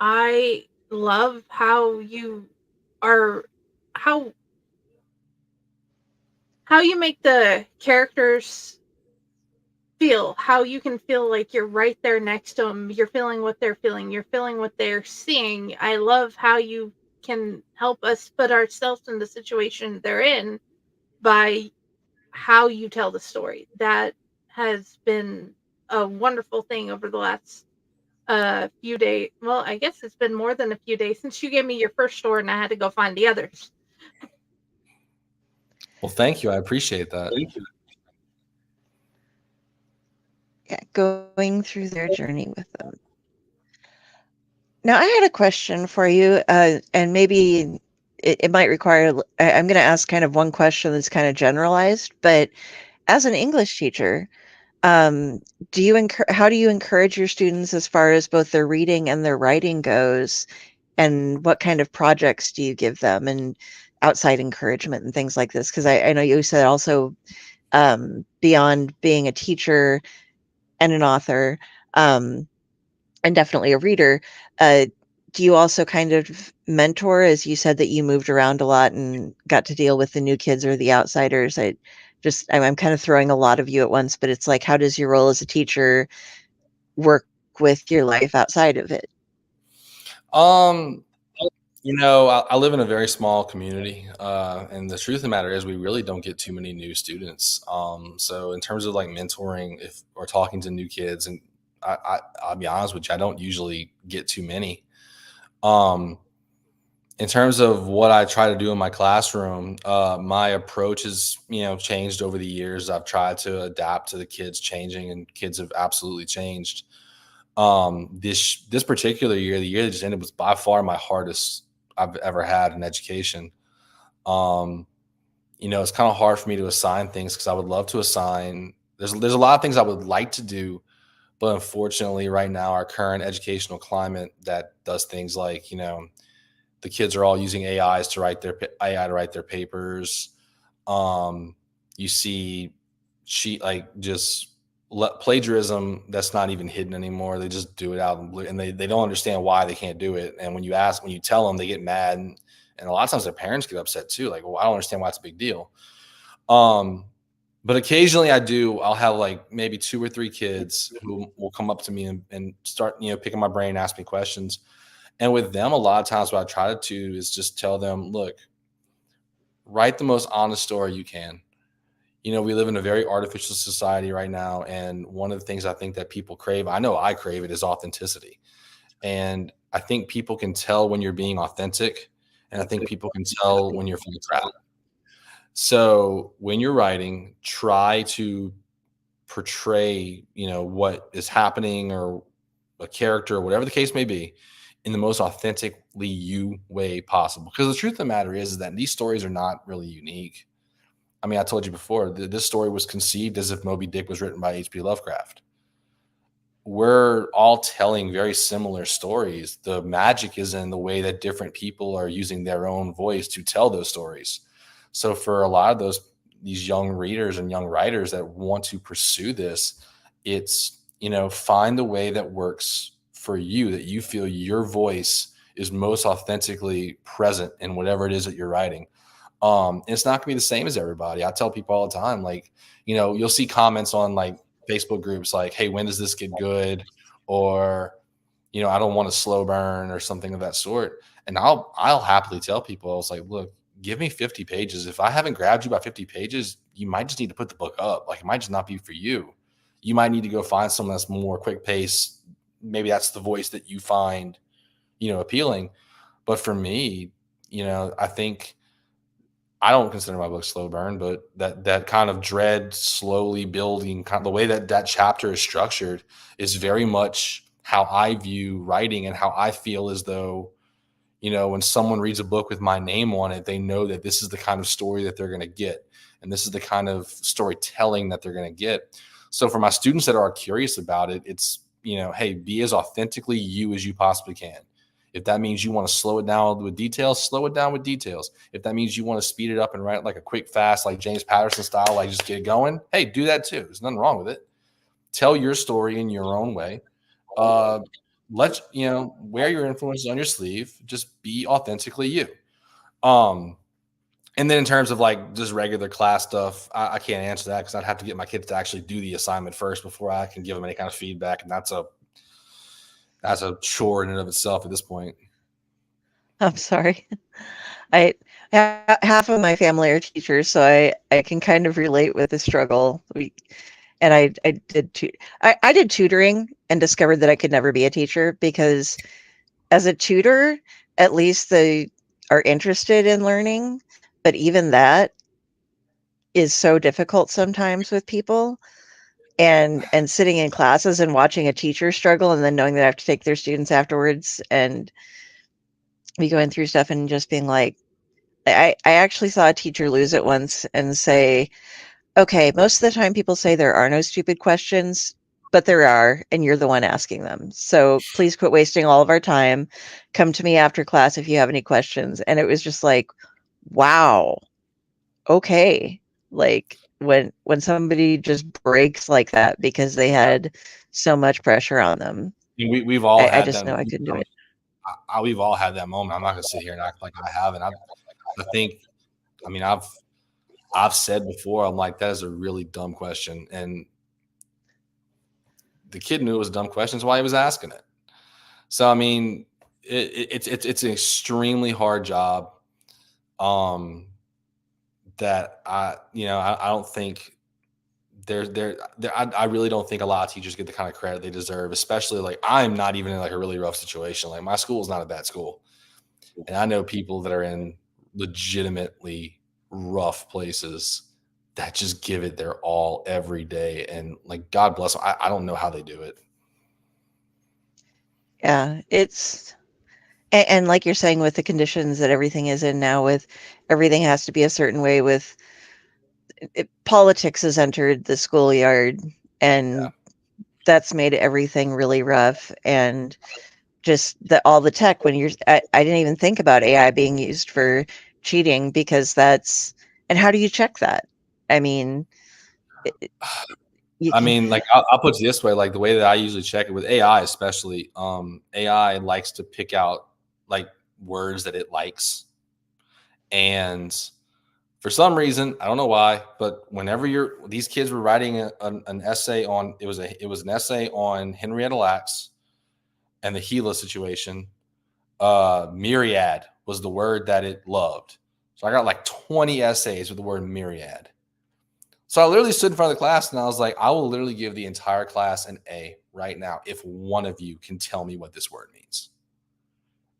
I love how you are, how you make the characters feel, how you can feel like you're right there next to them. You're feeling what they're feeling. You're feeling what they're seeing. I love how you can help us put ourselves in the situation they're in by how you tell the story. That has been a wonderful thing over the last few days. Well, I guess it's been more than a few days since you gave me your first story and I had to go find the others. Well, thank you. I appreciate that. Thank you. Yeah, going through their journey with them. Now, I had a question for you, and maybe it might require, I'm going to ask kind of one question that's kind of generalized, but as an English teacher, Do you how do you encourage your students as far as both their reading and their writing goes? And what kind of projects do you give them and outside encouragement and things like this? Because I know you said also beyond being a teacher and an author, and definitely a reader, do you also kind of mentor, as you said that you moved around a lot and got to deal with the new kids or the outsiders? I'm kind of throwing a lot of you at once, but it's like, how does your role as a teacher work with your life outside of it? Um, I live in a very small community, and the truth of the matter is, we really don't get too many new students. So in terms of like mentoring, if or talking to new kids, and I'll be honest with you, I don't usually get too many. Um, in terms of what I try to do in my classroom, my approach has changed over the years. I've tried to adapt to the kids changing, and kids have absolutely changed. This particular year, the year that just ended, was by far my hardest I've ever had in education. Um, it's kind of hard for me to assign things because I would love to assign. There's a lot of things I would like to do, but unfortunately, right now, our current educational climate that does things like the kids are all using AI to write their papers. You see, just plagiarism that's not even hidden anymore. They just do it out in blue, and they don't understand why they can't do it. And when you tell them, they get mad, and a lot of times their parents get upset too. Like, well, I don't understand why it's a big deal. But occasionally I'll have like maybe 2 or 3 kids who will come up to me and start, picking my brain, ask me questions. And with them, a lot of times what I try to do is just tell them, look, write the most honest story you can. We live in a very artificial society right now. And one of the things I think that people crave, I know I crave it, is authenticity. And I think people can tell when you're being authentic. And I think people can tell when you're full of crap. So when you're writing, try to portray, what is happening, or a character, or whatever the case may be, in the most authentically you way possible. Because the truth of the matter is that these stories are not really unique. I mean, I told you before, this story was conceived as if Moby Dick was written by H.P. Lovecraft. We're all telling very similar stories. The magic is in the way that different people are using their own voice to tell those stories. So for a lot of these young readers and young writers that want to pursue this, it's, find the way that works for you, that you feel your voice is most authentically present in whatever it is that you're writing. It's not gonna be the same as everybody. I tell people all the time, like, you'll see comments on like Facebook groups like, hey, when does this get good? Or, I don't want a slow burn or something of that sort. And I'll happily tell people, I was like, look, give me 50 pages. If I haven't grabbed you by 50 pages, you might just need to put the book up. Like, it might just not be for you. You might need to go find someone that's more quick pace. Maybe that's the voice that you find, appealing. But for me, I think I don't consider my book slow burn, but that kind of dread slowly building, kind of the way that chapter is structured is very much how I view writing, and how I feel as though, when someone reads a book with my name on it, they know that this is the kind of story that they're going to get. And this is the kind of storytelling that they're going to get. So for my students that are curious about it, it's, hey, be as authentically you as you possibly can. If that means you want to slow it down with details, slow it down with details. If that means you want to speed it up and write like a quick, fast, like James Patterson style, like just get it going, hey, do that too. There's nothing wrong with it. Tell your story in your own way. Wear your influences on your sleeve. Just be authentically you. And then in terms of like just regular class stuff, I can't answer that because I'd have to get my kids to actually do the assignment first before I can give them any kind of feedback. And that's a chore in and of itself at this point. I'm sorry. Half of my family are teachers, so I can kind of relate with the struggle. I did tutoring and discovered that I could never be a teacher, because as a tutor, at least they are interested in learning, but even that is so difficult sometimes with people. And sitting in classes and watching a teacher struggle, and then knowing that I have to take their students afterwards and be going through stuff and just being like, I actually saw a teacher lose it once and say, okay, most of the time people say there are no stupid questions, but there are, and you're the one asking them. So please quit wasting all of our time. Come to me after class if you have any questions. And it was just like, wow, okay. Like when somebody just breaks like that because they had so much pressure on them, We've all I had just that. know I couldn't do it. We've all had that moment. I'm not gonna sit here and act like I haven't. I think, I mean, I've said before, I'm like, that is a really dumb question, and the kid knew it was a dumb question, that's why he was asking it. So I mean, it's an extremely hard job. That I don't think I really don't think a lot of teachers get the kind of credit they deserve, especially like I'm not even in like a really rough situation. Like my school is not a bad school. And I know people that are in legitimately rough places that just give it their all every day. And like, God bless them. I don't know how they do it. Yeah, and like you're saying with the conditions that everything is in now, with everything has to be a certain way, with politics has entered the schoolyard, Yeah. and that's made everything really rough. And just all the tech, when I didn't even think about AI being used for cheating, because and how do you check that? I mean, you I can, mean, like I'll put it this way, like the way that I usually check it with AI, especially, AI likes to pick out like words that it likes. And for some reason, I don't know why, but whenever these kids were writing an essay on, it was an essay on Henrietta Lacks and the Gila situation. Myriad was the word that it loved. So I got like 20 essays with the word myriad. So I literally stood in front of the class and I was like, I will literally give the entire class an A right now if one of you can tell me what this word means.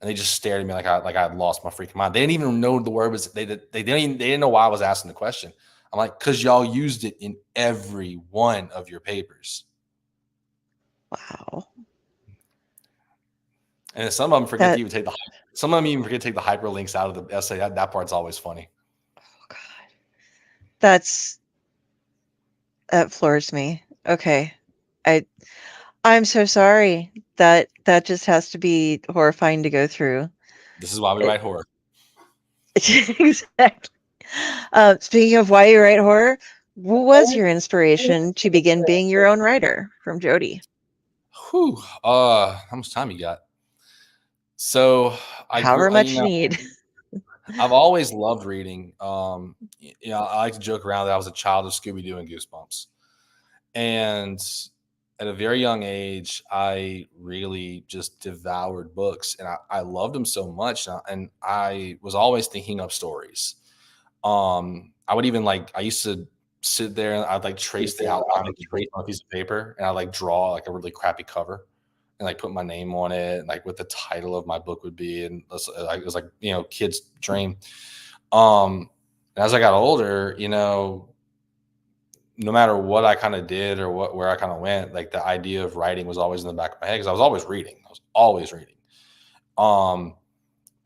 And they just stared at me like I had lost my freaking mind. They didn't even know the word was. They didn't know why I was asking the question. I'm like, because y'all used it in every one of your papers. wow. And some of them forget That, to even take some of them even forget to take the hyperlinks out of the essay. That part's always funny. oh God, that floors me. Okay. I I'm so sorry. That just has to be horrifying to go through. This is why we It, write horror. exactly. Speaking of why you write horror, what was your inspiration to begin being your own writer? From Jody. Whew. How much time you got? So However much you need. I've always loved reading. I like to joke around that I was a child of Scooby-Doo and Goosebumps. And at a very young age, I really just devoured books, and I loved them so much. And I was always thinking up stories. I would even I used to sit there and I'd like trace the outline of the book on a piece of paper, and I'd like draw like a really crappy cover and like put my name on it, and like what the title of my book would be. And it was like, kid's dream. And as I got older, no matter what I kind of did or where I kind of went, like the idea of writing was always in the back of my head because I was always reading.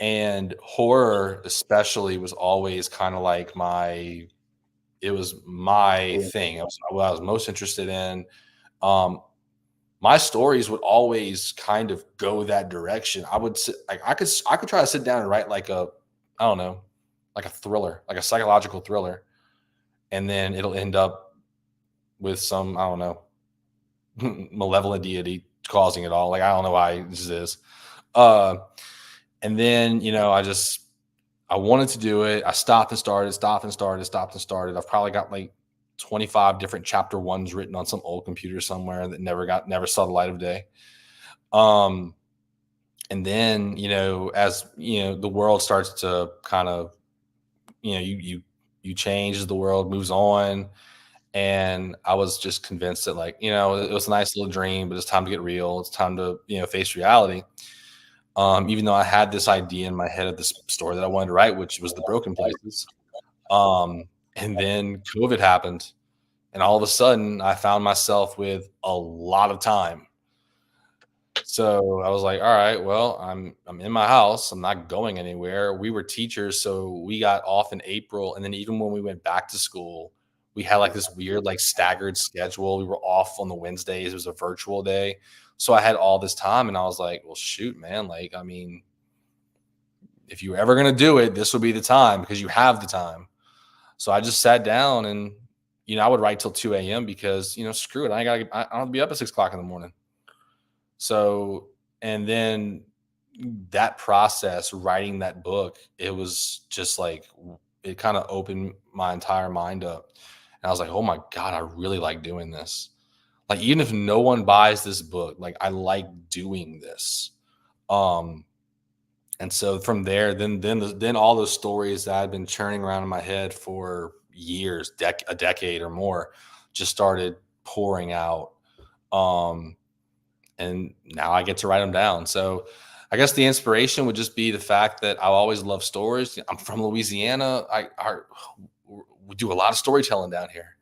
And horror especially was always kind of like it was my thing. It was what I was most interested in. My stories would always kind of go that direction. I would sit, like I could try to sit down and write like I don't know, like a thriller, like a psychological thriller, and then it'll end up with some, I don't know, malevolent deity causing it all. Like I don't know why this is. And then I wanted to do it. I stopped and started. I've probably got like 25 different chapter ones written on some old computer somewhere that never saw the light of day. And then, as the world starts to kind of, you change as the world moves on. And I was just convinced that it was a nice little dream, but it's time to get real. It's time to, face reality. Even though I had this idea in my head of this story that I wanted to write, which was the broken places. And then COVID happened, and all of a sudden I found myself with a lot of time. So I was like, all right, well, I'm in my house. I'm not going anywhere. We were teachers, so we got off in April. And then even when we went back to school, we had like this weird like staggered schedule. We were off on the Wednesdays. It was a virtual day. So I had all this time and I was like, well, shoot, man. Like, I mean, if you're ever going to do it, this will be the time because you have the time. So I just sat down and, I would write till 2 a.m. because, screw it. I don't have to be up at 6 o'clock in the morning. So, and then that process, writing that book, it was just like, it kind of opened my entire mind up. And I was like, oh my God, I really like doing this. Like, even if no one buys this book, like I like doing this. And so from there, then all those stories that I'd been churning around in my head for years, a decade or more, just started pouring out. And now I get to write them down. So I guess the inspiration would just be the fact that I always love stories. I'm from Louisiana. We do a lot of storytelling down here.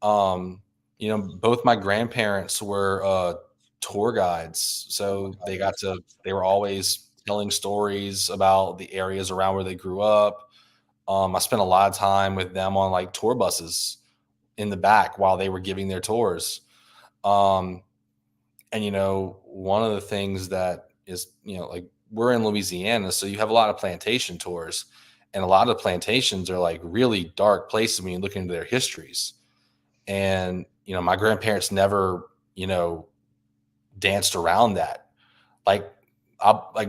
Both my grandparents were tour guides. So they were always telling stories about the areas around where they grew up. I spent a lot of time with them on like tour buses in the back while they were giving their tours. And, one of the things that is, like we're in Louisiana, so you have a lot of plantation tours, and a lot of plantations are like really dark places when you look into their histories. And, my grandparents never, danced around that. Like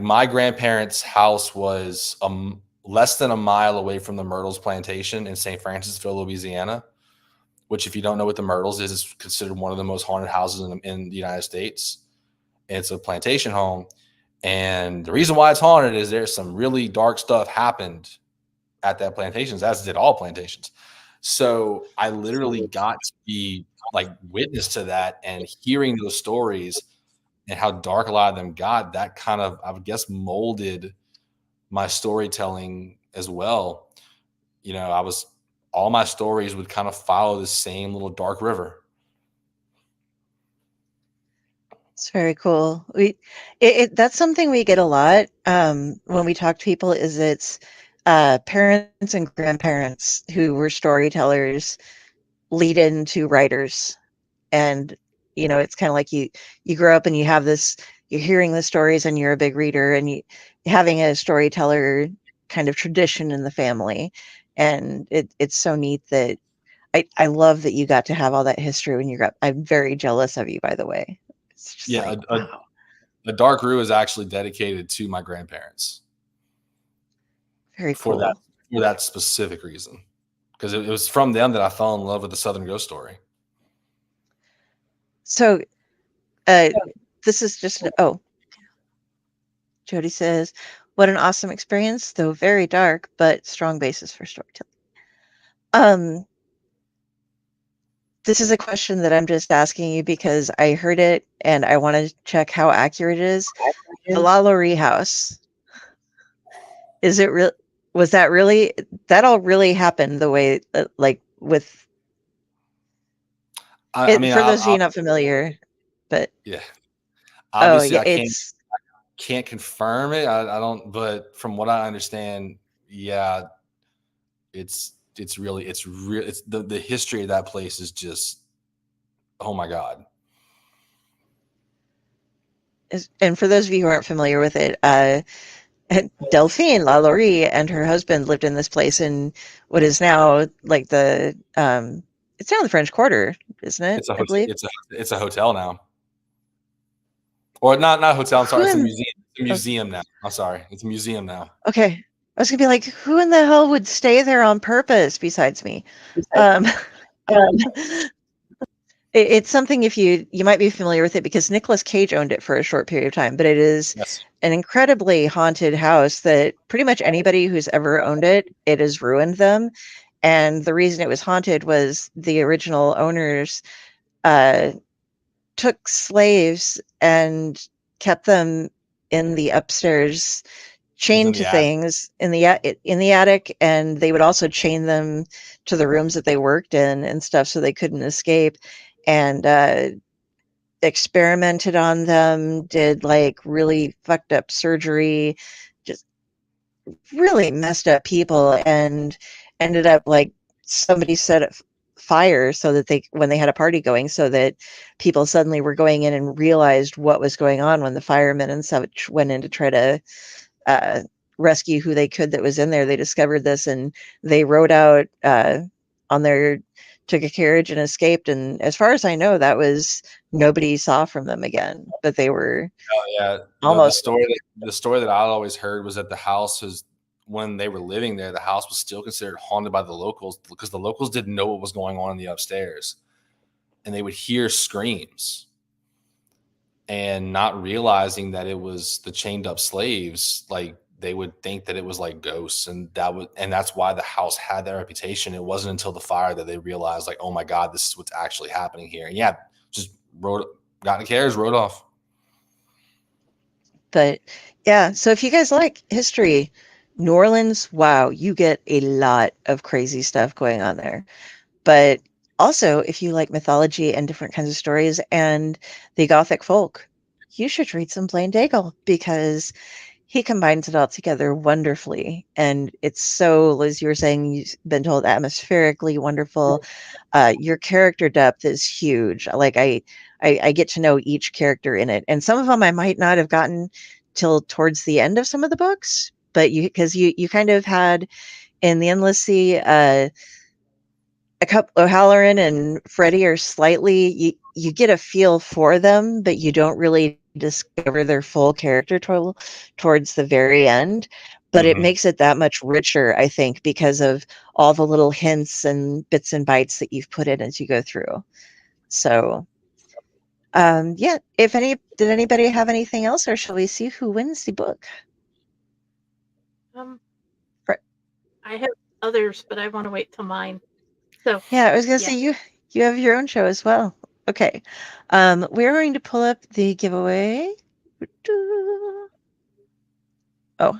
my grandparents' house was less than a mile away from the Myrtles plantation in St. Francisville, Louisiana, which, if you don't know what the Myrtles is considered one of the most haunted houses in the United States. It's a plantation home. And the reason why it's haunted is there's some really dark stuff happened at that plantation, as did all plantations. So I literally got to be like witness to that, and hearing those stories and how dark a lot of them got, that kind of, I would guess, molded my storytelling as well. All my stories would kind of follow the same little dark river. It's very cool. That's something we get a lot when we talk to people. Is it's parents and grandparents who were storytellers lead into writers, and it's kind of like you grow up and you have this. You're hearing the stories, and you're a big reader, and you having a storyteller kind of tradition in the family, and it's so neat that I love that you got to have all that history when you got. I'm very jealous of you, by the way. It's just wow. The Dark Rue is actually dedicated to my grandparents. Very cool. For that specific reason, because it was from them that I fell in love with the Southern Ghost Story. So, this is just Jody says, "What an awesome experience, though very dark, but strong basis for storytelling." This is a question that I'm just asking you because I heard it and I want to check how accurate it is. The La Laurie house. Is it real? Was that really, that all really happened the way, like with, for those of you not familiar, but. Yeah. Obviously, I can't confirm it. I don't, but from what I understand, yeah, it's real. It's the history of that place is just, oh my God. And for those of you who aren't familiar with it, Delphine LaLaurie and her husband lived in this place in what is now like it's now the French Quarter, isn't it? I believe it's a hotel now, or not a hotel. I'm sorry, it's a museum. It's a museum now. I'm sorry, it's a museum now. Okay. I was gonna be like, who in the hell would stay there on purpose besides me? It's something, if you might be familiar with it because Nicolas Cage owned it for a short period of time, but it is an incredibly haunted house that pretty much anybody who's ever owned it has ruined them. And the reason it was haunted was the original owners took slaves and kept them in the upstairs, chained to things in the attic, and they would also chain them to the rooms that they worked in and stuff so they couldn't escape, and experimented on them, did like really fucked up surgery, just really messed up people, and ended up like somebody said fire so that when they had a party going, so that people suddenly were going in and realized what was going on when the firemen and such went in to try to uh, rescue who they could that was in there. They discovered this and they rode out took a carriage and escaped. And as far as I know, that was nobody saw from them again, but they were Yeah, the almost. story that I always heard was that the house was, when they were living there, the house was still considered haunted by the locals because the locals didn't know what was going on in the upstairs, and they would hear screams and not realizing that it was the chained up slaves. Like, they would think that it was like ghosts, and that's why the house had that reputation. It wasn't until the fire that they realized, like, oh my God, this is what's actually happening here. And yeah, just got in a carriage, rode off. But yeah, so if you guys like history, New Orleans, wow, you get a lot of crazy stuff going on there. But also, if you like mythology and different kinds of stories and the Gothic folk, you should read some Blaine Daigle because he combines it all together wonderfully. And it's so, as you were saying, you've been told, atmospherically wonderful. Your character depth is huge. Like I get to know each character in it. And some of them I might not have gotten till towards the end of some of the books, but because you kind of had in the Endless Sea, a couple O'Halloran and Freddie are slightly, you get a feel for them, but you don't really discover their full character towards the very end. But it makes it that much richer, I think, because of all the little hints and bits and bytes that you've put in as you go through. So, yeah, did anybody have anything else, or shall we see who wins the book? I have others, but I want to wait till mine. So yeah, I was gonna say you have your own show as well. Okay, we're going to pull up the giveaway. Oh,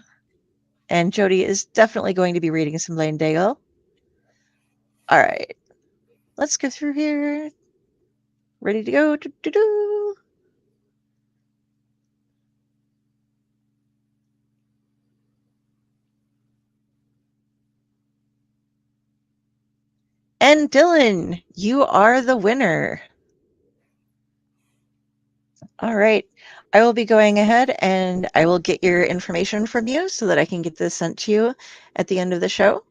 and Jody is definitely going to be reading some Blaine Daigle. All right, let's go through here. Ready to go. And Dylan, you are the winner. All right. I will be going ahead and I will get your information from you so that I can get this sent to you at the end of the show.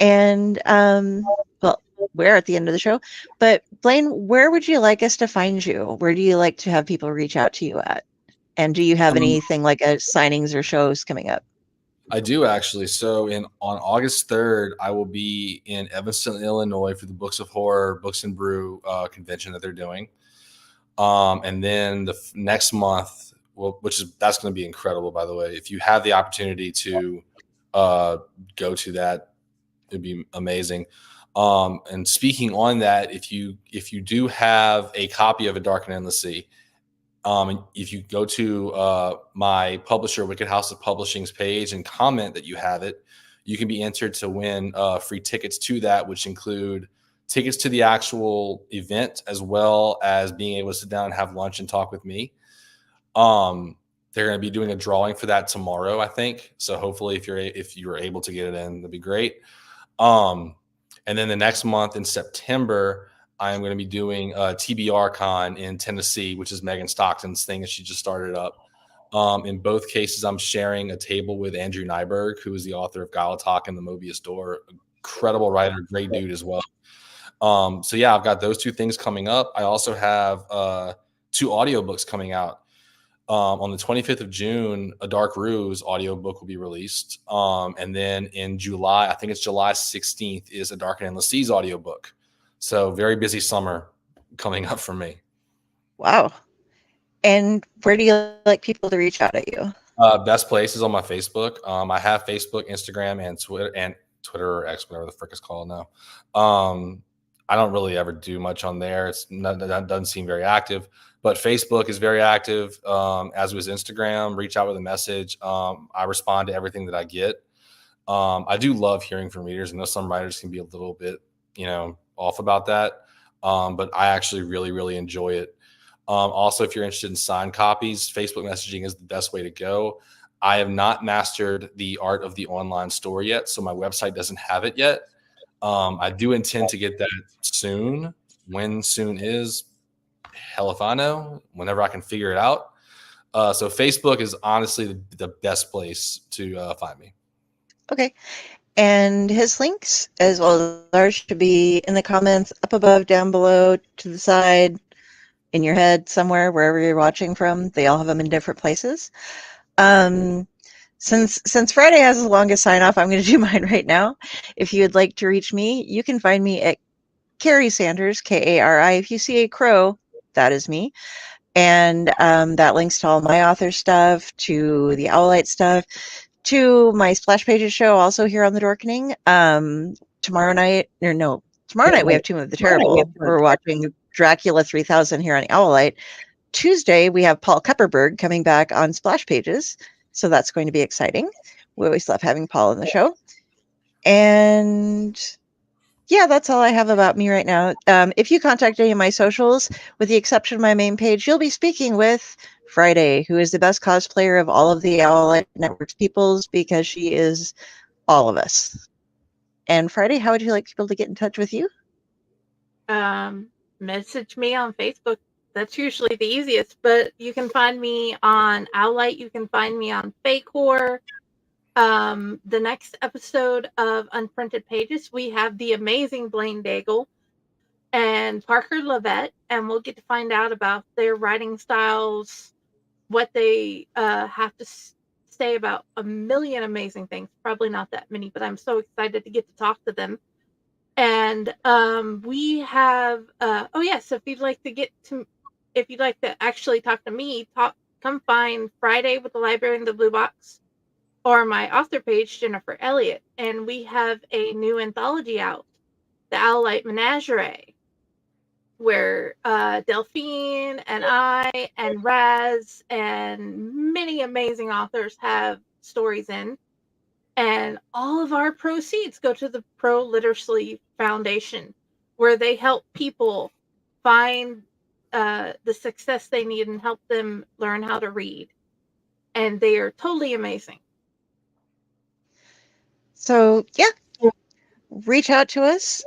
And, well, we're at the end of the show. But Blaine, where would you like us to find you? Where do you like to have people reach out to you at? And do you have anything like signings or shows coming up? I do, actually. So on August 3rd, I will be in Evanston, Illinois for the Books of Horror, Books and Brew convention that they're doing. And then the next month, that's going to be incredible, by the way. If you have the opportunity to go to that, it'd be amazing. And speaking on that, if you do have a copy of A Dark and Endless Sea, and if you go to my publisher, Wicked House of Publishing's page, and comment that you have it, you can be entered to win free tickets to that, which include tickets to the actual event, as well as being able to sit down and have lunch and talk with me. They're going to be doing a drawing for that tomorrow, I think. So hopefully, if you're able to get it in, that'd be great. And then the next month in September, I am going to be doing TBR Con in Tennessee, which is Megan Stockton's thing that she just started up. In both cases, I'm sharing a table with Andrew Nyberg, who is the author of Galatalk and The Mobius Door. Incredible writer, great dude as well. So yeah, I've got those two things coming up. I also have 2 audiobooks coming out. On the 25th of June, A Dark Ruse audiobook will be released. And then in July, I think it's July 16th, is A Dark and Endless Seas audiobook. So very busy summer coming up for me. Wow. And where do you like people to reach out at you? Best place is on my Facebook. I have Facebook, Instagram, and Twitter or X, whatever the frick it's called now. I don't really ever do much on there. That doesn't seem very active, but Facebook is very active, as was Instagram. Reach out with a message. I respond to everything that I get. I do love hearing from readers. I know some writers can be a little bit, off about that. But I actually really, really enjoy it. Also, if you're interested in signed copies, Facebook messaging is the best way to go. I have not mastered the art of the online store yet, so my website doesn't have it yet. I do intend to get that soon. When soon is, hell if I know. Whenever I can figure it out. So Facebook is honestly the best place to find me. Okay. And his links, as well as ours, should be in the comments up above, down below, to the side, in your head, somewhere, wherever you're watching from. They all have them in different places. Since Friday has the longest sign off, I'm going to do mine right now. If you would like to reach me, you can find me at Carrie Sanders, Kari. If you see a crow, that is me. And that links to all my author stuff, to the Owlite stuff, to my Splash Pages show, also here on the Dorkening. Tomorrow night we have Tomb of the Terrible. We're watching Dracula 3000 here on Owlite. Tuesday, we have Paul Kupperberg coming back on Splash Pages, so that's going to be exciting. We always love having Paul on the show. And yeah, that's all I have about me right now. If you contact any of my socials, with the exception of my main page, you'll be speaking with Friday, who is the best cosplayer of all of the Owlite Network's peoples, because she is all of us. And Friday, how would you like people to get in touch with you? Message me on Facebook. That's usually the easiest, but you can find me on Owlite. You can find me on Fake Horror. The next episode of Unprinted Pages, we have the amazing Blaine Daigle and Parker Levette, and we'll get to find out about their writing styles, what they have to say about a million amazing things. Probably not that many, but I'm so excited to get to talk to them. And we have so if you'd like to actually talk to me, come find Friday with the Library in the Blue Box, or my author page, Jennifer Elliott. And we have a new anthology out, the Owlite Menagerie, where Delphine and I and Raz and many amazing authors have stories in. And all of our proceeds go to the Pro Literacy Foundation, where they help people find the success they need and help them learn how to read. And they are totally amazing. So, yeah, reach out to us.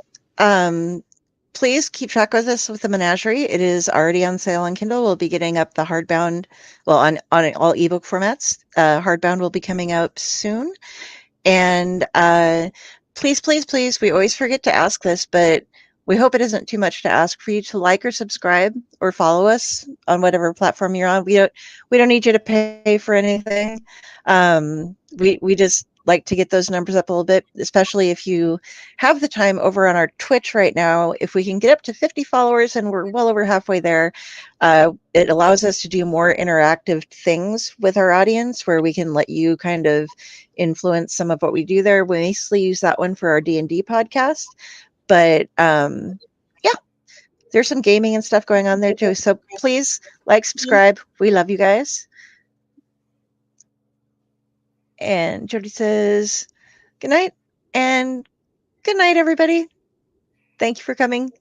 Please keep track with us with the Menagerie. It is already on sale on Kindle. We'll be getting up the hardbound, well, on all ebook formats. Hardbound will be coming out soon. And please, please, please, we always forget to ask this, but we hope it isn't too much to ask for you to like or subscribe or follow us on whatever platform you're on. We don't need you to pay for anything. We just like to get those numbers up a little bit, especially if you have the time over on our Twitch right now. If we can get up to 50 followers, and we're well over halfway there, it allows us to do more interactive things with our audience, where we can let you kind of influence some of what we do there. We mostly use that one for our D&D podcast, but yeah, there's some gaming and stuff going on there too. So please like, subscribe. We love you guys. And Jody says good night, and good night, everybody. Thank you for coming.